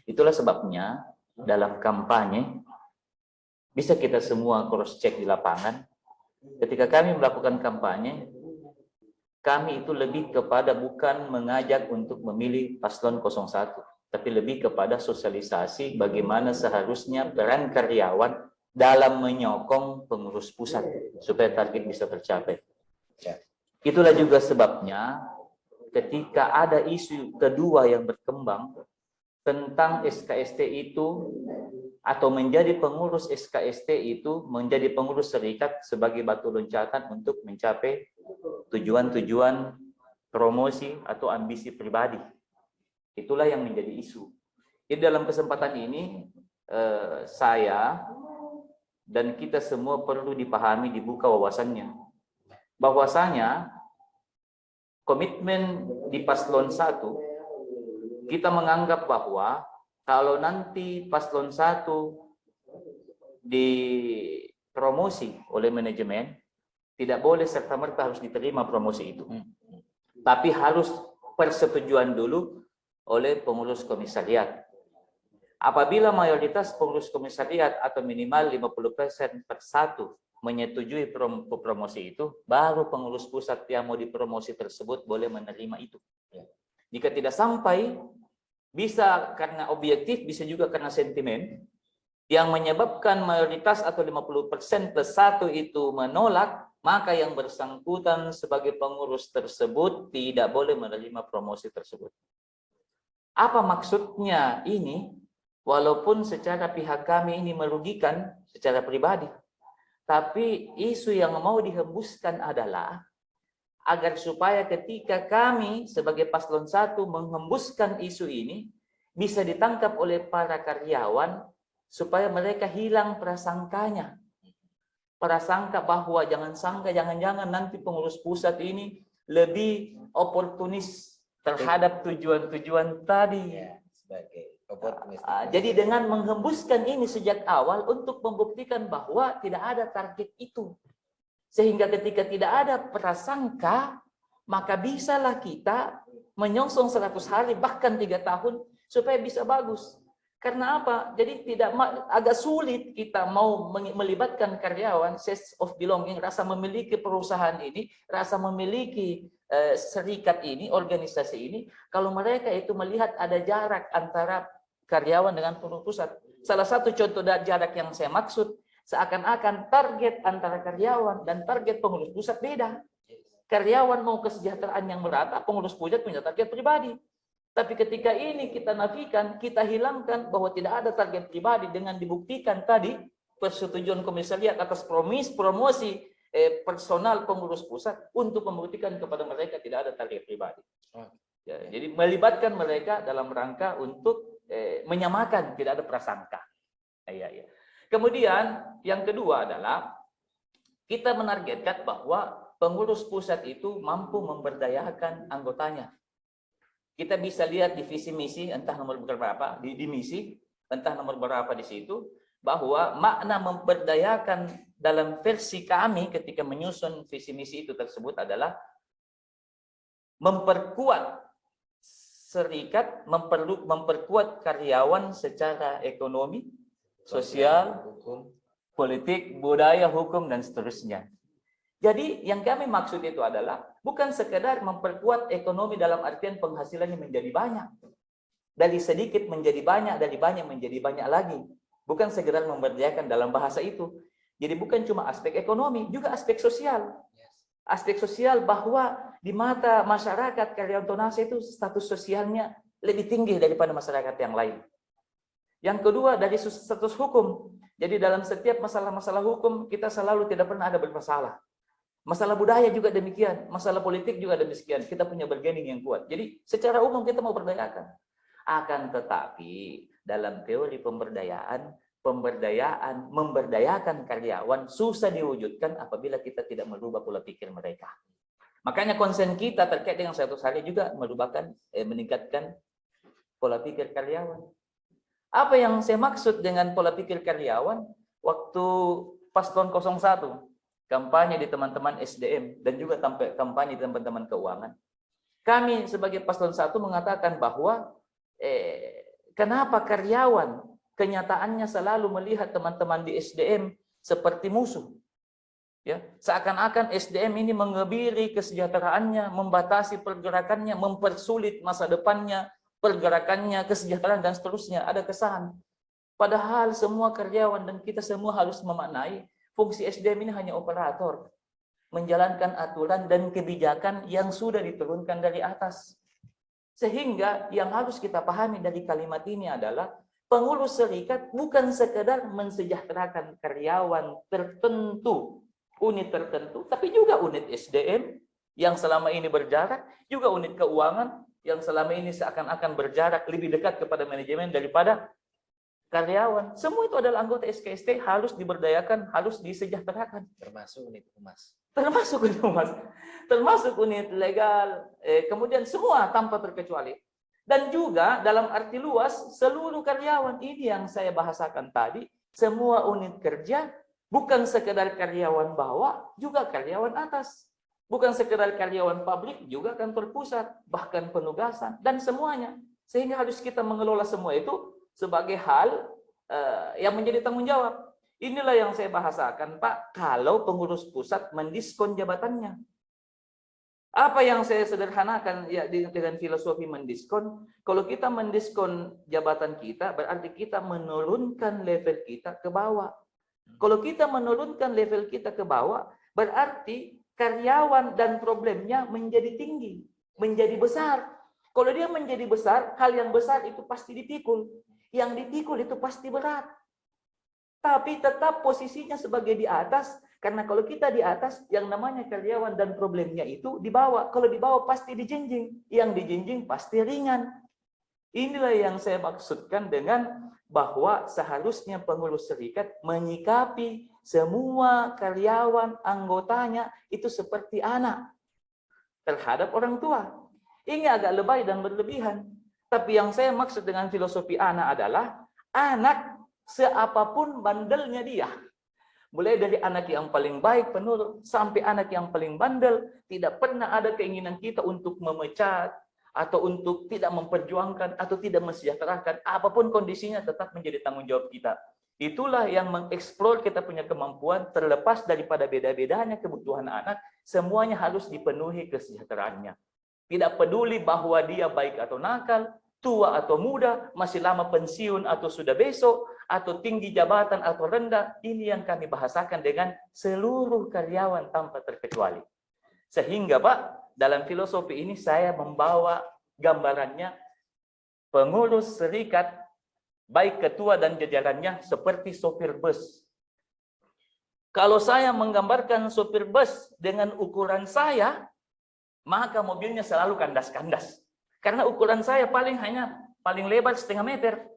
Speaker 1: Itulah sebabnya dalam kampanye bisa kita semua cross check di lapangan. Ketika kami melakukan kampanye, kami itu lebih kepada bukan mengajak untuk memilih paslon 01, tapi lebih kepada sosialisasi bagaimana seharusnya peran karyawan dalam menyokong pengurus pusat supaya target bisa tercapai. Itulah juga sebabnya ketika ada isu kedua yang berkembang tentang SKST itu atau menjadi pengurus SKST itu menjadi pengurus serikat sebagai batu loncatan untuk mencapai tujuan-tujuan promosi atau ambisi pribadi. Itulah yang menjadi isu. Jadi dalam kesempatan ini saya dan kita semua perlu dipahami, dibuka wawasannya. Bahwasanya komitmen di paslon 1 kita menganggap bahwa kalau nanti paslon 1 dipromosi oleh manajemen, tidak boleh serta-merta harus diterima promosi itu. Tapi harus persetujuan dulu oleh pengurus komisariat. Apabila mayoritas pengurus komisariat atau minimal 50% per 1 menyetujui promosi itu, baru pengurus pusat yang mau dipromosi tersebut boleh menerima itu. Jika tidak sampai, bisa karena objektif, bisa juga karena sentimen, yang menyebabkan mayoritas atau 50% plus 1 itu menolak, maka yang bersangkutan sebagai pengurus tersebut tidak boleh menerima promosi tersebut. Apa maksudnya ini? Walaupun secara pihak kami ini merugikan secara pribadi, tapi isu yang mau dihembuskan adalah agar supaya ketika kami sebagai paslon 1 menghembuskan isu ini bisa ditangkap oleh para karyawan supaya mereka hilang prasangkanya. Prasangka bahwa jangan-jangan nanti pengurus pusat ini lebih oportunis terhadap tujuan-tujuan tadi.
Speaker 2: Ya, sebagai oportunis.
Speaker 1: Jadi dengan menghembuskan ini sejak awal untuk membuktikan bahwa tidak ada target itu. Sehingga ketika tidak ada prasangka, maka bisalah kita menyongsong 100 hari bahkan 3 tahun supaya bisa bagus. Karena apa? Jadi agak sulit kita mau melibatkan karyawan, sense of belonging, rasa memiliki perusahaan ini, rasa memiliki serikat ini, organisasi ini, kalau mereka itu melihat ada jarak antara karyawan dengan pengurus pusat. Salah satu contoh jarak yang saya maksud, seakan-akan target antara karyawan dan target pengurus pusat beda. Karyawan mau kesejahteraan yang merata, pengurus pusat punya target pribadi. Tapi ketika ini kita nafikan, kita hilangkan bahwa tidak ada target pribadi dengan dibuktikan tadi persetujuan komisariat atas promosi personal pengurus pusat untuk membuktikan kepada mereka tidak ada target pribadi. Ya, jadi melibatkan mereka dalam rangka untuk menyamakan, tidak ada prasangka. Ya. Kemudian yang kedua adalah kita menargetkan bahwa pengurus pusat itu mampu memberdayakan anggotanya. Kita bisa lihat di visi misi, entah nomor berapa, di misi, entah nomor berapa di situ, bahwa makna memberdayakan dalam versi kami ketika menyusun visi misi itu tersebut adalah memperkuat serikat, memperkuat karyawan secara ekonomi, sosial, politik, budaya, hukum, dan seterusnya. Jadi yang kami maksud itu adalah bukan sekedar memperkuat ekonomi dalam artian penghasilannya menjadi banyak. Dari sedikit menjadi banyak, dari banyak menjadi banyak lagi. Bukan sekedar memberdayakan dalam bahasa itu. Jadi bukan cuma aspek ekonomi, juga aspek sosial. Aspek sosial bahwa di mata masyarakat karyawan Tonase itu status sosialnya lebih tinggi daripada masyarakat yang lain. Yang kedua dari status hukum. Jadi dalam setiap masalah-masalah hukum kita selalu tidak pernah ada bermasalah. Masalah budaya juga demikian, masalah politik juga demikian. Kita punya bargaining yang kuat. Jadi secara umum kita mau berdayakan. Akan tetapi dalam teori memberdayakan karyawan susah diwujudkan apabila kita tidak merubah pola pikir mereka. Makanya konsen kita terkait dengan 100 hari juga meningkatkan pola pikir karyawan. Apa yang saya maksud dengan pola pikir karyawan? Waktu paslon 01 kampanye di teman-teman SDM dan juga kampanye di teman-teman keuangan. Kami sebagai paslon 1 mengatakan bahwa kenapa karyawan kenyataannya selalu melihat teman-teman di SDM seperti musuh. Ya, seakan-akan SDM ini mengebiri kesejahteraannya, membatasi pergerakannya, mempersulit masa depannya, pergerakannya, kesejahteraan dan seterusnya. Ada kesan. Padahal semua karyawan dan kita semua harus memaknai fungsi SDM ini hanya operator, menjalankan aturan dan kebijakan yang sudah diturunkan dari atas. Sehingga yang harus kita pahami dari kalimat ini adalah pengurus serikat bukan sekedar mensejahterakan karyawan tertentu, unit tertentu, tapi juga unit SDM yang selama ini berjarak, juga unit keuangan yang selama ini seakan-akan berjarak lebih dekat kepada manajemen daripada karyawan. Semua itu adalah anggota SKST, harus diberdayakan, harus disejahterakan.
Speaker 2: Termasuk unit humas.
Speaker 1: Termasuk unit humas, termasuk unit legal, kemudian semua tanpa terkecuali. Dan juga dalam arti luas, seluruh karyawan ini yang saya bahasakan tadi, semua unit kerja, bukan sekedar karyawan bawah, juga karyawan atas. Bukan sekedar karyawan pabrik, juga kantor pusat, bahkan penugasan, dan semuanya. Sehingga harus kita mengelola semua itu sebagai hal yang menjadi tanggung jawab. Inilah yang saya bahasakan, Pak, kalau pengurus pusat mendiskon jabatannya. Apa yang saya sederhanakan ya dengan filosofi mendiskon? Kalau kita mendiskon jabatan kita, berarti kita menurunkan level kita ke bawah. Kalau kita menurunkan level kita ke bawah, berarti karyawan dan problemnya menjadi tinggi, menjadi besar. Kalau dia menjadi besar, hal yang besar itu pasti dipikul. Yang dipikul itu pasti berat. Tapi tetap posisinya sebagai di atas, karena kalau kita di atas, yang namanya karyawan dan problemnya itu di bawah. Kalau di bawah pasti dijinjing, yang dijinjing pasti ringan. Inilah yang saya maksudkan dengan bahwa seharusnya pengurus serikat menyikapi semua karyawan anggotanya itu seperti anak terhadap orang tua. Ini agak lebay dan berlebihan. Tapi yang saya maksud dengan filosofi anak adalah anak seapapun bandelnya dia. Mulai dari anak yang paling baik penurut sampai anak yang paling bandel, tidak pernah ada keinginan kita untuk memecat atau untuk tidak memperjuangkan atau tidak mensejahterakan. Apapun kondisinya tetap menjadi tanggung jawab kita. Itulah yang mengeksplor kita punya kemampuan terlepas daripada beda-bedanya kebutuhan anak, semuanya harus dipenuhi kesejahteraannya. Tidak peduli bahwa dia baik atau nakal, tua atau muda, masih lama pensiun atau sudah besok, atau tinggi jabatan atau rendah, ini yang kami bahasakan dengan seluruh karyawan tanpa terkecuali. Sehingga Pak, dalam filosofi ini saya membawa gambarannya pengurus serikat, baik ketua dan jajarannya seperti sopir bus. Kalau saya menggambarkan sopir bus dengan ukuran saya, maka mobilnya selalu kandas-kandas. Karena ukuran saya paling lebar 0,5 meter.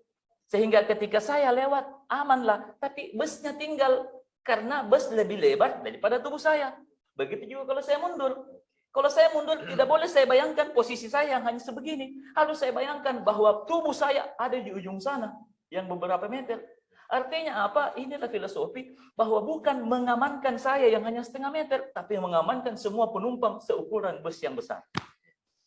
Speaker 1: Sehingga ketika saya lewat, amanlah. Tapi busnya tinggal. Karena bus lebih lebar daripada tubuh saya. Begitu juga kalau saya mundur. Kalau saya mundur, tidak boleh saya bayangkan posisi saya yang hanya sebegini. Harus saya bayangkan bahwa tubuh saya ada di ujung sana. Yang beberapa meter. Artinya apa? Inilah filosofi bahwa bukan mengamankan saya yang hanya 0,5 meter. Tapi mengamankan semua penumpang seukuran bus yang besar.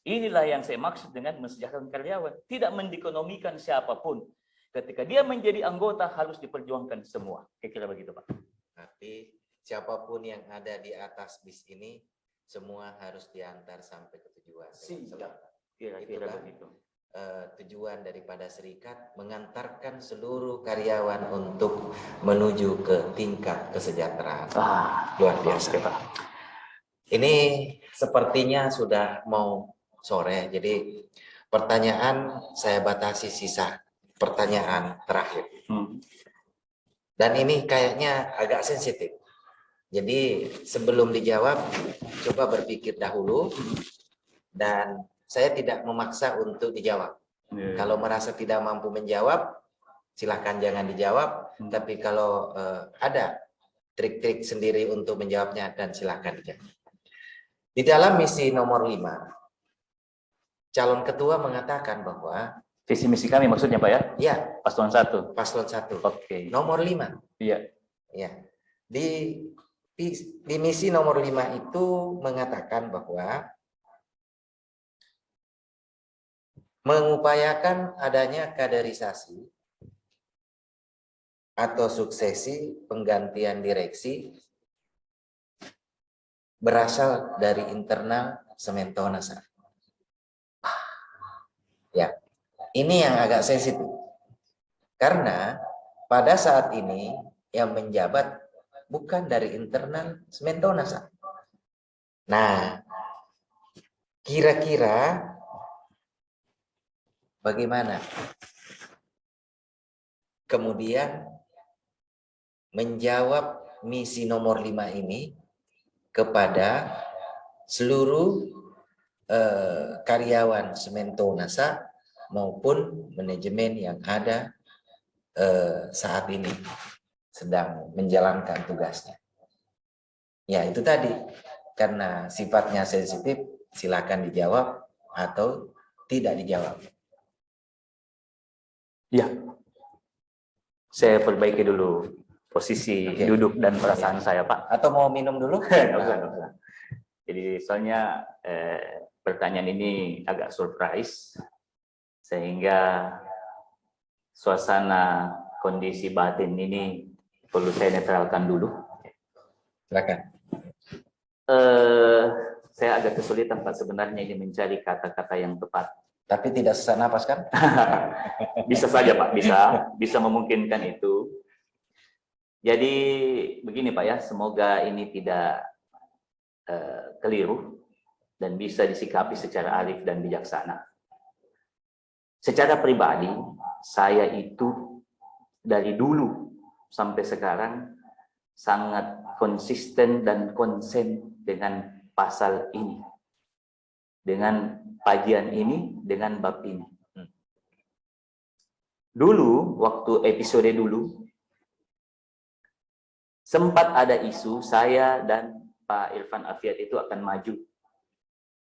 Speaker 1: Inilah yang saya maksud dengan mensejahterakan karyawan. Tidak mendikonomikan siapapun. Ketika dia menjadi anggota harus diperjuangkan semua. Kira-kira begitu, Pak.
Speaker 2: Tapi siapapun yang ada di atas bis ini, semua harus diantar sampai ke tujuan.
Speaker 1: Kira-kira begitu.
Speaker 2: Tujuan daripada serikat mengantarkan seluruh karyawan untuk menuju ke tingkat kesejahteraan. Luar biasa, Pak. Ini sepertinya sudah mau sore, jadi pertanyaan saya batasi sisa pertanyaan terakhir. Dan ini kayaknya agak sensitif. Jadi sebelum dijawab, coba berpikir dahulu. Dan saya tidak memaksa untuk dijawab. Kalau merasa tidak mampu menjawab, silahkan jangan dijawab. Tapi kalau ada trik-trik sendiri untuk menjawabnya, dan silahkan dijawab. Di dalam misi nomor 5, calon ketua mengatakan bahwa
Speaker 1: visi misi kami maksudnya Pak ya?
Speaker 2: Ya.
Speaker 1: Paslon 1.
Speaker 2: Paslon 1.
Speaker 1: Oke.
Speaker 2: Nomor 5.
Speaker 1: Iya.
Speaker 2: Ya. Di misi nomor 5 itu mengatakan bahwa mengupayakan adanya kaderisasi atau suksesi penggantian direksi berasal dari internal Sementonas. Ya, ini yang agak sensitif. Karena pada saat ini yang menjabat bukan dari internal Sementonas. Nah, kira-kira bagaimana kemudian menjawab misi nomor 5 ini kepada seluruh karyawan Sementonasa maupun manajemen yang ada saat ini sedang menjalankan tugasnya. Ya, itu tadi. Karena sifatnya sensitif, silakan dijawab atau tidak dijawab.
Speaker 1: Ya, saya perbaiki dulu posisi duduk dan perasaan saya, Pak.
Speaker 2: Atau mau minum dulu?
Speaker 1: Enggak. Jadi soalnya pertanyaan ini agak surprise, sehingga suasana kondisi batin ini perlu saya netralkan dulu.
Speaker 2: Silakan.
Speaker 1: Saya agak kesulitan, Pak, sebenarnya ini mencari kata-kata yang tepat.
Speaker 2: Tapi tidak sesak napas kan?
Speaker 1: Bisa saja, Pak, bisa memungkinkan itu. Jadi begini, Pak, ya, semoga ini tidak keliru dan bisa disikapi secara arif dan bijaksana. Secara pribadi, saya itu dari dulu sampai sekarang sangat konsisten dan konsen dengan pasal ini, dengan kajian ini, dengan bab ini. Dulu, waktu episode dulu, sempat ada isu saya dan Pak Irfan Afiat itu akan maju.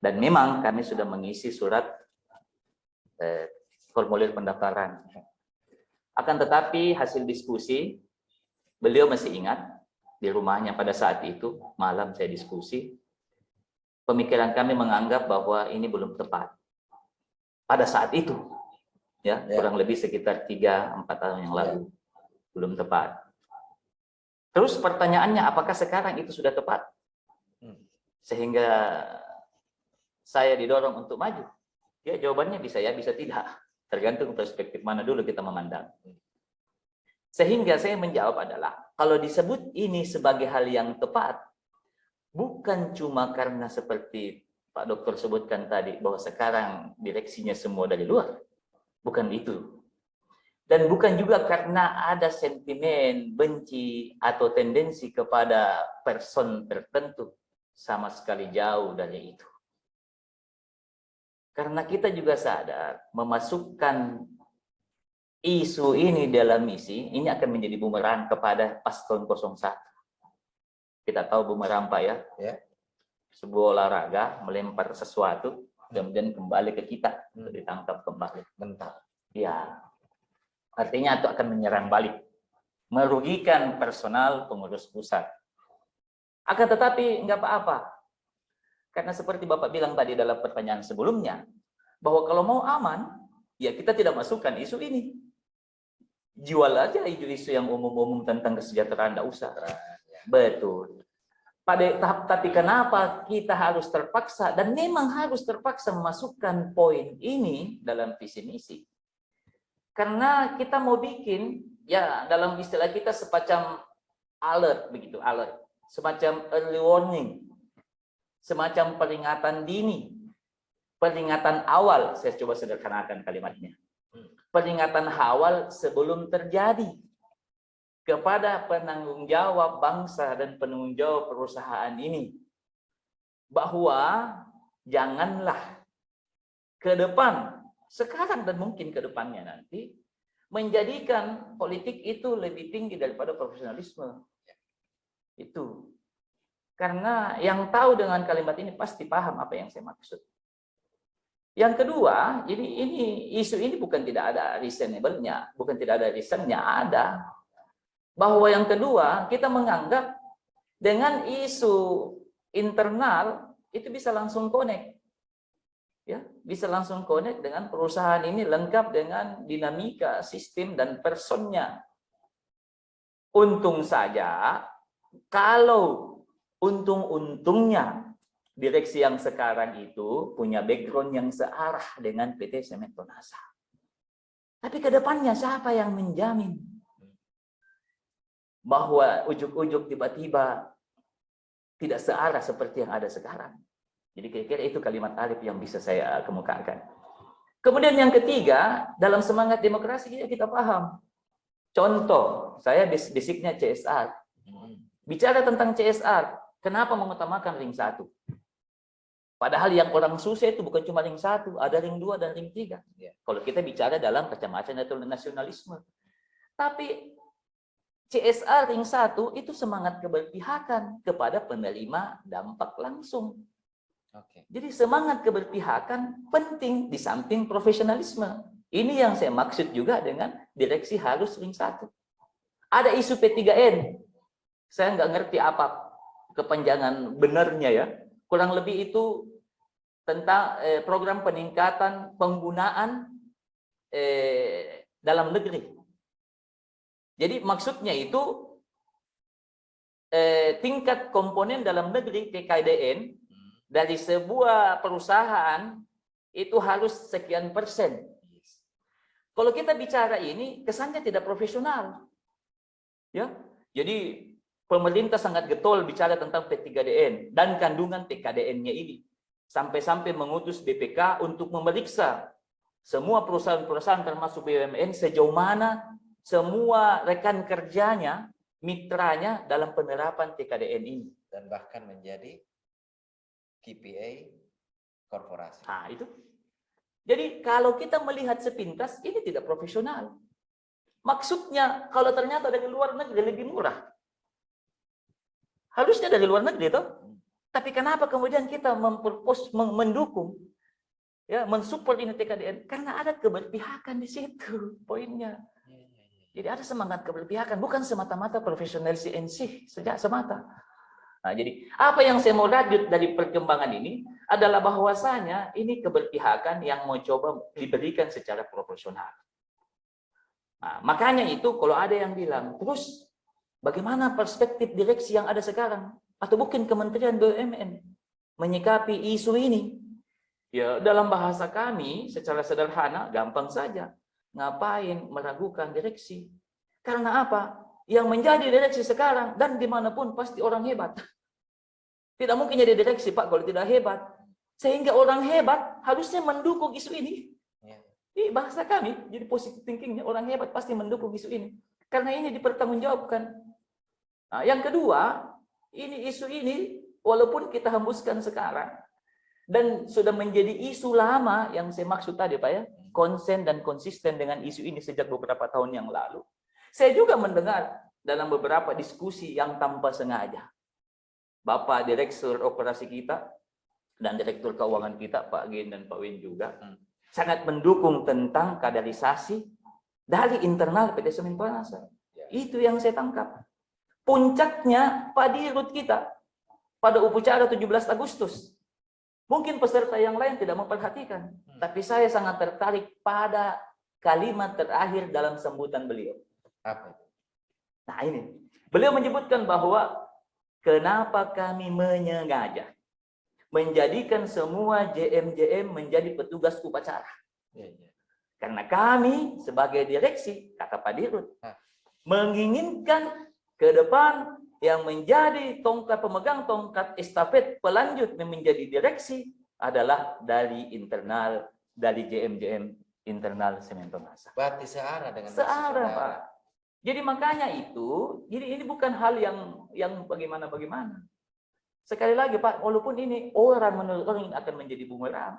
Speaker 1: Dan memang kami sudah mengisi surat formulir pendaftaran. Akan tetapi hasil diskusi, beliau masih ingat, di rumahnya pada saat itu, malam saya diskusi, pemikiran kami menganggap bahwa ini belum tepat. Pada saat itu, ya, kurang lebih sekitar 3-4 tahun yang lalu, belum tepat. Terus pertanyaannya, apakah sekarang itu sudah tepat? Sehingga saya didorong untuk maju. Ya, jawabannya bisa ya, bisa tidak. Tergantung perspektif mana dulu kita memandang. Sehingga saya menjawab adalah, kalau disebut ini sebagai hal yang tepat, bukan cuma karena seperti Pak Dokter sebutkan tadi, bahwa sekarang direksinya semua dari luar. Bukan itu. Dan bukan juga karena ada sentimen benci atau tendensi kepada person tertentu. Sama sekali jauh dari itu. Karena kita juga sadar, memasukkan isu ini dalam misi, ini akan menjadi bumerang kepada paslon 01. Kita tahu bumerang, Pak, ya? Sebuah olahraga melempar sesuatu, kemudian kembali ke kita, ditangkap kembali.
Speaker 2: Mental.
Speaker 1: Ya, artinya itu akan menyerang balik, merugikan personal pengurus pusat. Akan tetapi nggak apa-apa, karena seperti Bapak bilang tadi dalam pertanyaan sebelumnya, bahwa kalau mau aman, ya kita tidak masukkan isu ini. Jual aja isu-isu yang umum-umum tentang kesejahteraan, tidak usah. Betul. Tapi kenapa kita harus terpaksa, dan memang harus terpaksa memasukkan poin ini dalam visi misi? Karena kita mau bikin, ya dalam istilah kita semacam alert, begitu, alert. Semacam early warning. Semacam peringatan dini. Peringatan awal, saya coba sederhanakan kalimatnya. Peringatan awal sebelum terjadi kepada penanggung jawab bangsa dan penanggung jawab perusahaan ini, bahwa janganlah ke depan, sekarang dan mungkin ke depannya nanti, menjadikan politik itu lebih tinggi daripada profesionalisme. Itu. Karena yang tahu dengan kalimat ini pasti paham apa yang saya maksud. Yang kedua, jadi ini isu ini bukan tidak ada reasonable-nya, bukan tidak ada reason-nya, ada. Bahwa yang kedua, kita menganggap dengan isu internal itu bisa langsung connect. Ya, bisa langsung connect dengan perusahaan ini lengkap dengan dinamika, sistem dan personnya. Untung saja kalau untung-untungnya direksi yang sekarang itu punya background yang searah dengan PT Semen Tonasa. Tapi ke depannya siapa yang menjamin bahwa ujuk-ujuk tiba-tiba tidak searah seperti yang ada sekarang? Jadi kira-kira itu kalimat Arif yang bisa saya kemukakan. Kemudian yang ketiga, dalam semangat demokrasi kita paham. Contoh, saya basicnya CSR. Bicara tentang CSR, kenapa mengutamakan ring 1? Padahal yang orang susah itu bukan cuma ring 1, ada ring 2 dan ring 3. Kalau kita bicara dalam kacamata nasionalisme. Tapi CSR ring 1 itu semangat keberpihakan kepada penerima dampak langsung. Jadi semangat keberpihakan penting di samping profesionalisme. Ini yang saya maksud juga dengan direksi harus ring 1. Ada isu P3N. Saya nggak ngerti apa kepanjangan benarnya ya. Kurang lebih itu tentang program peningkatan penggunaan dalam negeri. Jadi maksudnya itu tingkat komponen dalam negeri TKDN dari sebuah perusahaan itu harus sekian persen. Kalau kita bicara ini kesannya tidak profesional. Ya. Jadi pemerintah sangat getol bicara tentang P3DN dan kandungan TKDN-nya ini. Sampai-sampai mengutus BPK untuk memeriksa semua perusahaan-perusahaan termasuk BUMN sejauh mana semua rekan kerjanya, mitranya dalam penerapan TKDN ini.
Speaker 2: Dan bahkan menjadi KPI korporasi.
Speaker 1: Nah, itu. Jadi kalau kita melihat sepintas, ini tidak profesional. Maksudnya kalau ternyata dari luar negeri lebih murah. Harusnya dari luar negeri toh. Tapi kenapa kemudian kita mendukung, ya, mensupport ini TKDN? Karena ada keberpihakan di situ, poinnya. Jadi ada semangat keberpihakan, bukan semata-mata profesionalisme NC sejak semata. Nah, jadi apa yang saya mau rajut dari perkembangan ini adalah bahwasanya ini keberpihakan yang mau coba diberikan secara proporsional. Nah, makanya itu kalau ada yang bilang, terus bagaimana perspektif direksi yang ada sekarang? Atau mungkin Kementerian BUMN menyikapi isu ini? Ya, dalam bahasa kami secara sederhana, gampang saja. Ngapain meragukan direksi? Karena apa? Yang menjadi direksi sekarang dan dimanapun pasti orang hebat. Tidak mungkin jadi direksi Pak kalau tidak hebat. Sehingga orang hebat harusnya mendukung isu ini. Ini bahasa kami, jadi positive thinkingnya orang hebat pasti mendukung isu ini. Karena ini dipertanggungjawabkan. Nah, yang kedua, ini isu ini walaupun kita hembuskan sekarang dan sudah menjadi isu lama yang saya maksud tadi Pak ya, konsen dan konsisten dengan isu ini sejak beberapa tahun yang lalu. Saya juga mendengar dalam beberapa diskusi yang tanpa sengaja. Bapak Direktur Operasi kita dan Direktur Keuangan kita, Pak Gen dan Pak Win juga, sangat mendukung tentang kaderisasi dari internal PT Semen Tonasa. Itu yang saya tangkap. Puncaknya Pak Dirut kita pada upacara 17 Agustus. Mungkin peserta yang lain tidak memperhatikan, tapi saya sangat tertarik pada kalimat terakhir dalam sambutan beliau.
Speaker 2: Apa?
Speaker 1: Nah ini, beliau menyebutkan bahwa kenapa kami menyengaja menjadikan semua JM-JM menjadi petugas upacara. Karena kami sebagai direksi, kata Pak Dirut, menginginkan ke depan yang menjadi pemegang tongkat estafet pelanjut menjadi direksi adalah dari internal, dari JM-JM internal Semen Tonasa.
Speaker 2: Berarti searah dengan
Speaker 1: searah Pak. Jadi makanya itu, jadi ini bukan hal yang bagaimana-bagaimana. Sekali lagi Pak, walaupun ini orang menurut orang akan menjadi bumerang,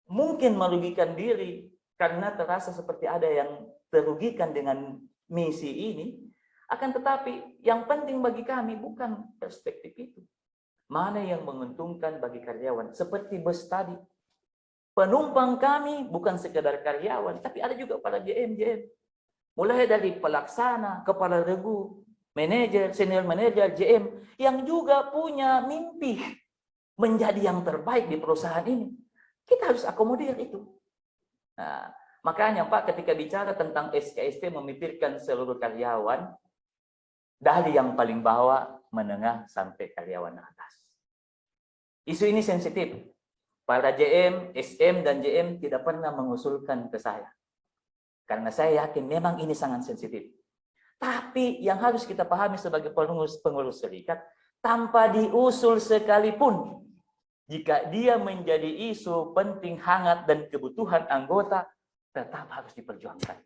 Speaker 1: mungkin merugikan diri karena terasa seperti ada yang terugikan dengan misi ini. Akan tetapi yang penting bagi kami bukan perspektif itu. Mana yang menguntungkan bagi karyawan. Seperti bus tadi. Penumpang kami bukan sekedar karyawan, tapi ada juga para JM-JM. Mulai dari pelaksana, kepala regu, manajer, senior manajer, JM, yang juga punya mimpi menjadi yang terbaik di perusahaan ini. Kita harus akomodir itu. Nah, makanya Pak ketika bicara tentang SKSP memikirkan seluruh karyawan, dari yang paling bawah, menengah, sampai karyawan atas. Isu ini sensitif. Para JM, SM, dan JM tidak pernah mengusulkan ke saya. Karena saya yakin memang ini sangat sensitif. Tapi yang harus kita pahami sebagai pengurus serikat, tanpa diusul sekalipun, jika dia menjadi isu penting, hangat, dan kebutuhan anggota, tetap harus diperjuangkan.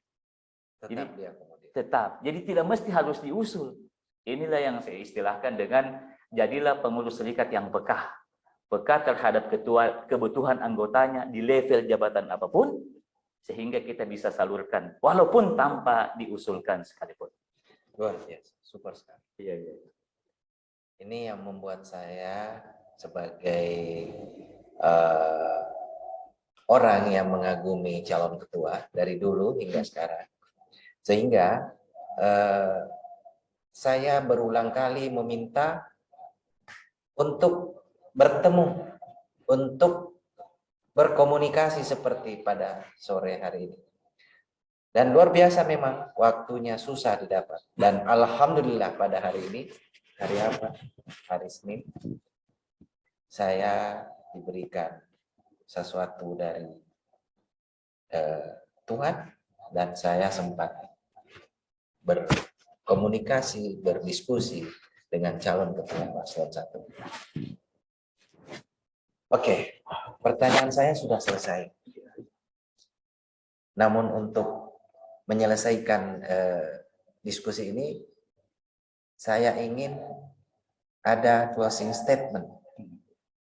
Speaker 1: Tetap. Jadi tidak mesti harus diusul. Inilah yang saya istilahkan dengan jadilah pengurus serikat yang peka. Peka terhadap kebutuhan anggotanya di level jabatan apapun, sehingga kita bisa salurkan, walaupun tanpa diusulkan sekalipun.
Speaker 2: Luar biasa, super sekali.
Speaker 1: Iya, iya.
Speaker 2: Ini yang membuat saya sebagai orang yang mengagumi calon ketua dari dulu hingga sekarang. Sehingga saya berulang kali meminta untuk bertemu, untuk berkomunikasi seperti pada sore hari ini. Dan luar biasa memang waktunya susah didapat. Dan alhamdulillah pada hari ini, hari apa? Hari Senin, saya diberikan sesuatu dari Tuhan, dan saya sempat berkomunikasi, berdiskusi dengan calon ketua paslon 1. Oke, pertanyaan saya sudah selesai. Namun untuk menyelesaikan diskusi ini, saya ingin ada closing statement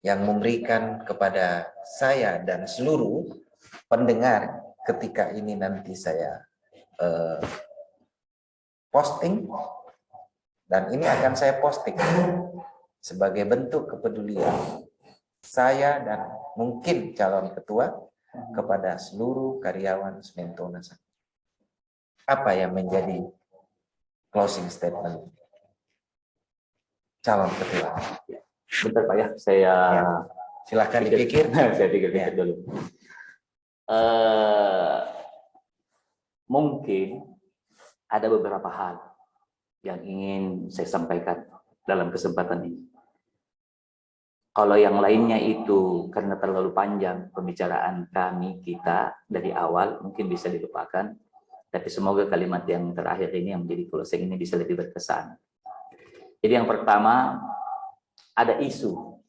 Speaker 2: yang memberikan kepada saya dan seluruh pendengar ketika ini nanti saya posting, dan ini akan saya posting sebagai bentuk kepedulian saya dan mungkin calon ketua kepada seluruh karyawan Sementona. Apa yang menjadi closing statement calon ketua?
Speaker 1: Bentar Pak ya, saya
Speaker 2: silakan dipikir.
Speaker 1: Saya pikir dulu. Mungkin ada beberapa hal yang ingin saya sampaikan dalam kesempatan ini. Kalau yang lainnya itu karena terlalu panjang pembicaraan kita dari awal, mungkin bisa dilupakan. Tapi semoga kalimat yang terakhir ini yang menjadi closing ini bisa lebih berkesan. Jadi yang pertama, ada isu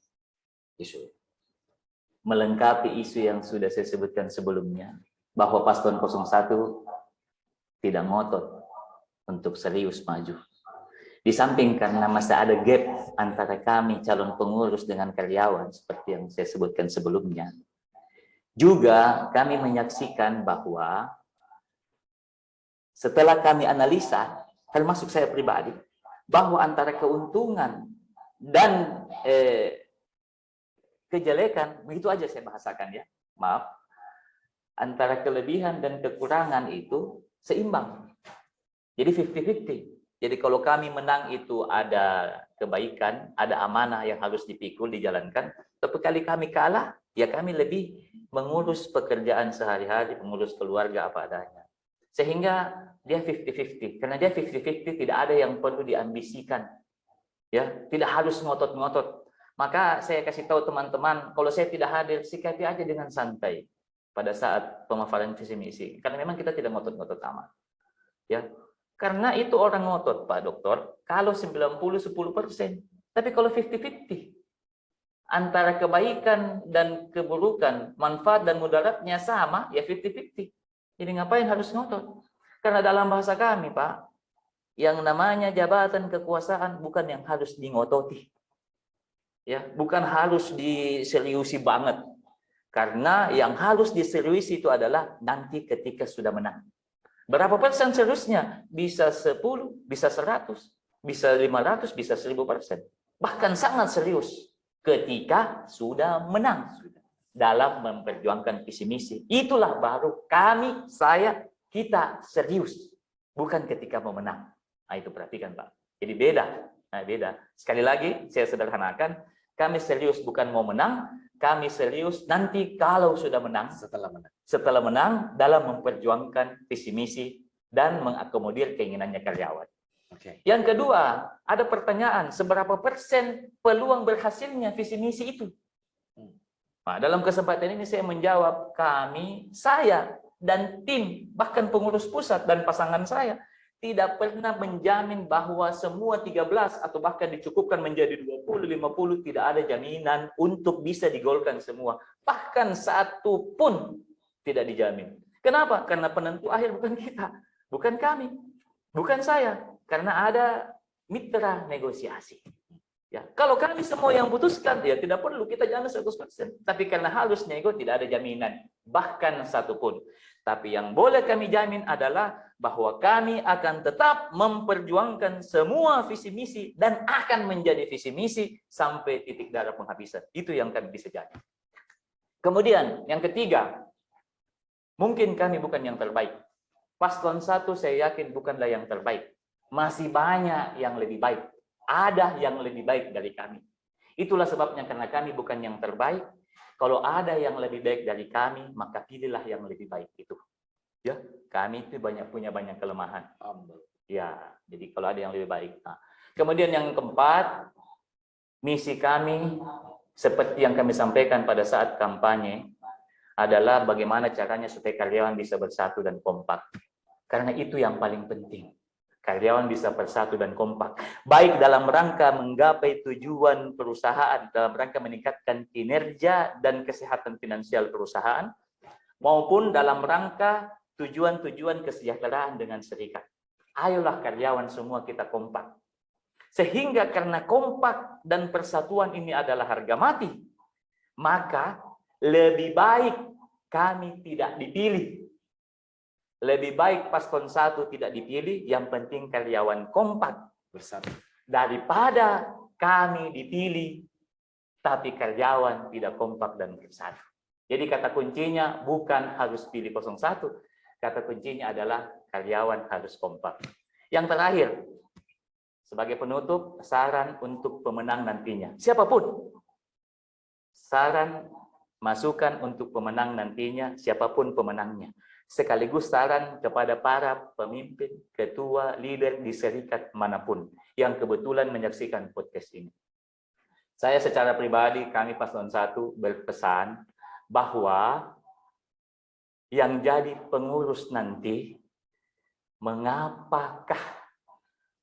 Speaker 1: melengkapi isu yang sudah saya sebutkan sebelumnya, bahwa paslon 01 tidak ngotot untuk serius maju. Di samping karena masih ada gap antara kami calon pengurus dengan karyawan seperti yang saya sebutkan sebelumnya, juga kami menyaksikan bahwa setelah kami analisa, termasuk saya pribadi, bahwa antara keuntungan dan kejelekan, begitu aja saya bahasakan ya, maaf, antara kelebihan dan kekurangan itu seimbang. Jadi 50-50. Jadi kalau kami menang itu ada kebaikan, ada amanah yang harus dipikul, dijalankan. Tapi kali kami kalah, ya kami lebih mengurus pekerjaan sehari-hari, mengurus keluarga apa adanya. Sehingga dia 50-50. Karena dia 50-50 tidak ada yang perlu diambisikan. Ya, tidak harus ngotot-ngotot. Maka saya kasih tahu teman-teman, kalau saya tidak hadir, sikapi aja dengan santai pada saat pemaparan visi misi. Karena memang kita tidak ngotot-ngotot amat. Ya. Karena itu orang ngotot, Pak Dokter, kalau 90-10%. Tapi kalau 50-50, antara kebaikan dan keburukan, manfaat dan mudaratnya sama, ya 50-50. Jadi ngapain harus ngotot? Karena dalam bahasa kami, Pak, yang namanya jabatan kekuasaan bukan yang harus dingototi. Ya, bukan harus diseriusi banget. Karena yang harus diseriusi itu adalah nanti ketika sudah menang. Berapa persen seriusnya? Bisa 10, bisa 100, bisa 500, bisa 1000%. Bahkan sangat serius ketika sudah menang dalam memperjuangkan visi misi. Itulah baru kami, saya, kita serius. Bukan ketika mau menang. Nah, itu perhatikan Pak. Jadi beda. Nah, beda. Sekali lagi saya sederhanakan, kami serius bukan mau menang, kami serius nanti kalau sudah menang, setelah menang dalam memperjuangkan visi misi dan mengakomodir keinginannya karyawan.
Speaker 2: Oke.
Speaker 1: Yang kedua, ada pertanyaan, seberapa persen peluang berhasilnya visi misi itu? Nah, dalam kesempatan ini saya menjawab, saya dan tim, bahkan pengurus pusat dan pasangan saya, tidak pernah menjamin bahwa semua 13 atau bahkan dicukupkan menjadi 20, 50, tidak ada jaminan untuk bisa digolkan semua. Bahkan satu pun tidak dijamin. Kenapa? Karena penentu akhir bukan kita, bukan kami, bukan saya. Karena ada mitra negosiasi. Ya, kalau kami semua yang putuskan, ya tidak perlu kita jamin 100%. Tapi karena halus nego tidak ada jaminan, bahkan satupun. Tapi yang boleh kami jamin adalah bahwa kami akan tetap memperjuangkan semua visi misi dan akan menjadi visi misi sampai titik darah penghabisan. Itu yang kami bisa jamin. Kemudian yang ketiga, mungkin kami bukan yang terbaik. Paslon 1 saya yakin bukanlah yang terbaik. Masih banyak yang lebih baik. Ada yang lebih baik dari kami. Itulah sebabnya karena kami bukan yang terbaik. Kalau ada yang lebih baik dari kami, maka pilihlah yang lebih baik itu. Ya, kami itu punya banyak kelemahan. Ya, jadi kalau ada yang lebih baik. Nah, kemudian yang keempat, misi kami seperti yang kami sampaikan pada saat kampanye adalah bagaimana caranya supaya karyawan bisa bersatu dan kompak. Karena itu yang paling penting. Karyawan bisa bersatu dan kompak, baik dalam rangka menggapai tujuan perusahaan, dalam rangka meningkatkan kinerja dan kesehatan finansial perusahaan, maupun dalam rangka tujuan-tujuan kesejahteraan dengan serikat. Ayolah karyawan semua kita kompak. Sehingga karena kompak dan persatuan ini adalah harga mati, maka lebih baik kami tidak dipilih. Lebih baik paslon 1 tidak dipilih, yang penting karyawan kompak bersatu. Daripada kami dipilih, tapi karyawan tidak kompak dan bersatu. Jadi kata kuncinya bukan harus pilih 01, kata kuncinya adalah karyawan harus kompak. Yang terakhir, sebagai penutup, saran untuk pemenang nantinya. Siapapun, saran, masukan untuk pemenang nantinya, siapapun pemenangnya. Sekaligus saran kepada para pemimpin, ketua, leader di serikat manapun yang kebetulan menyaksikan podcast ini. Saya secara pribadi, kami paslon 1 berpesan bahwa yang jadi pengurus nanti,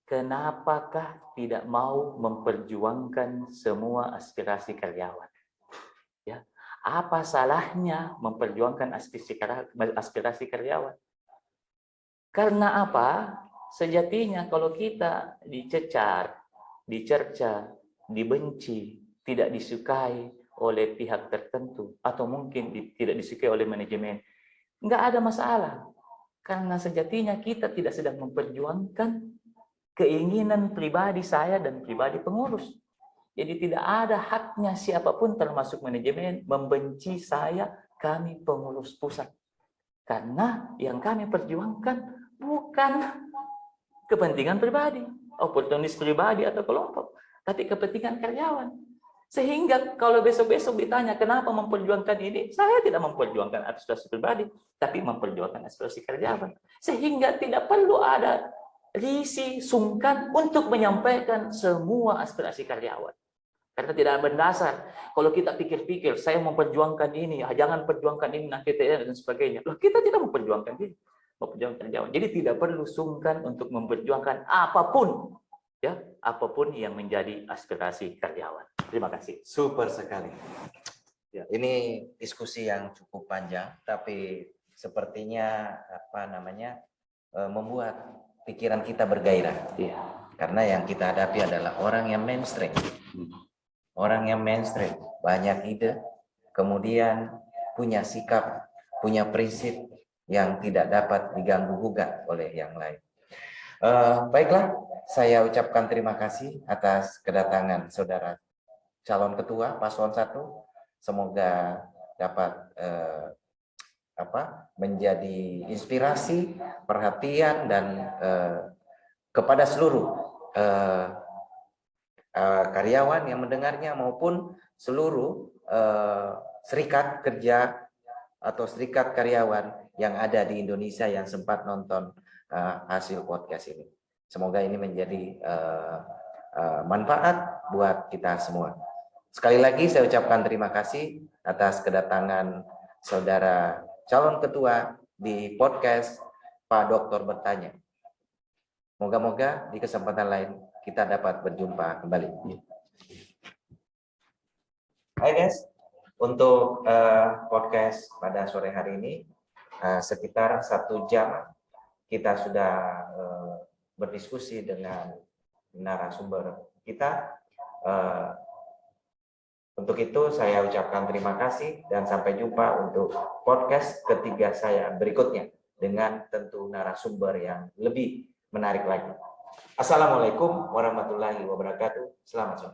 Speaker 1: kenapakah tidak mau memperjuangkan semua aspirasi karyawan? Ya. Apa salahnya memperjuangkan aspirasi karyawan? Karena apa? Sejatinya kalau kita dicecar, dicerca, dibenci, tidak disukai oleh pihak tertentu, atau mungkin tidak disukai oleh manajemen, nggak ada masalah. Karena sejatinya kita tidak sedang memperjuangkan keinginan pribadi saya dan pribadi pengurus. Jadi tidak ada haknya siapapun termasuk manajemen membenci saya, kami pengurus pusat. Karena yang kami perjuangkan bukan kepentingan pribadi, oportunis pribadi atau kelompok, tapi kepentingan karyawan. Sehingga kalau besok-besok ditanya kenapa memperjuangkan ini, saya tidak memperjuangkan aspirasi pribadi, tapi memperjuangkan aspirasi karyawan. Sehingga tidak perlu ada risih, sungkan untuk menyampaikan semua aspirasi karyawan. Karena tidak berdasar. Kalau kita pikir-pikir, saya memperjuangkan ini, jangan perjuangkan ini, nanti dan sebagainya. Loh, kita tidak memperjuangkan ini, memperjuangkan karyawan. Jadi tidak perlu sungkan untuk memperjuangkan apapun, ya, apapun yang menjadi aspirasi karyawan. Terima kasih.
Speaker 2: Super sekali. Ya, ini diskusi yang cukup panjang, tapi sepertinya membuat pikiran kita bergairah.
Speaker 1: Ya.
Speaker 2: Karena yang kita hadapi adalah orang yang mainstream. Orang yang mainstream, banyak ide, kemudian punya sikap, punya prinsip yang tidak dapat diganggu-gugat oleh yang lain. Baiklah, saya ucapkan terima kasih atas kedatangan saudara calon ketua paslon 1. Semoga dapat menjadi inspirasi, perhatian, dan kepada seluruh karyawan yang mendengarnya maupun seluruh serikat kerja atau serikat karyawan yang ada di Indonesia yang sempat nonton hasil podcast ini. Semoga ini menjadi manfaat buat kita semua. Sekali lagi saya ucapkan terima kasih atas kedatangan saudara calon ketua di podcast Pak Dokter Bertanya. Moga-moga di kesempatan lain kita dapat berjumpa kembali. Hai guys, untuk podcast pada sore hari ini sekitar 1 jam kita sudah berdiskusi dengan narasumber kita. Untuk itu saya ucapkan terima kasih dan sampai jumpa untuk podcast ketiga saya berikutnya dengan tentu narasumber yang lebih menarik lagi. Assalamualaikum warahmatullahi wabarakatuh. Selamat sore.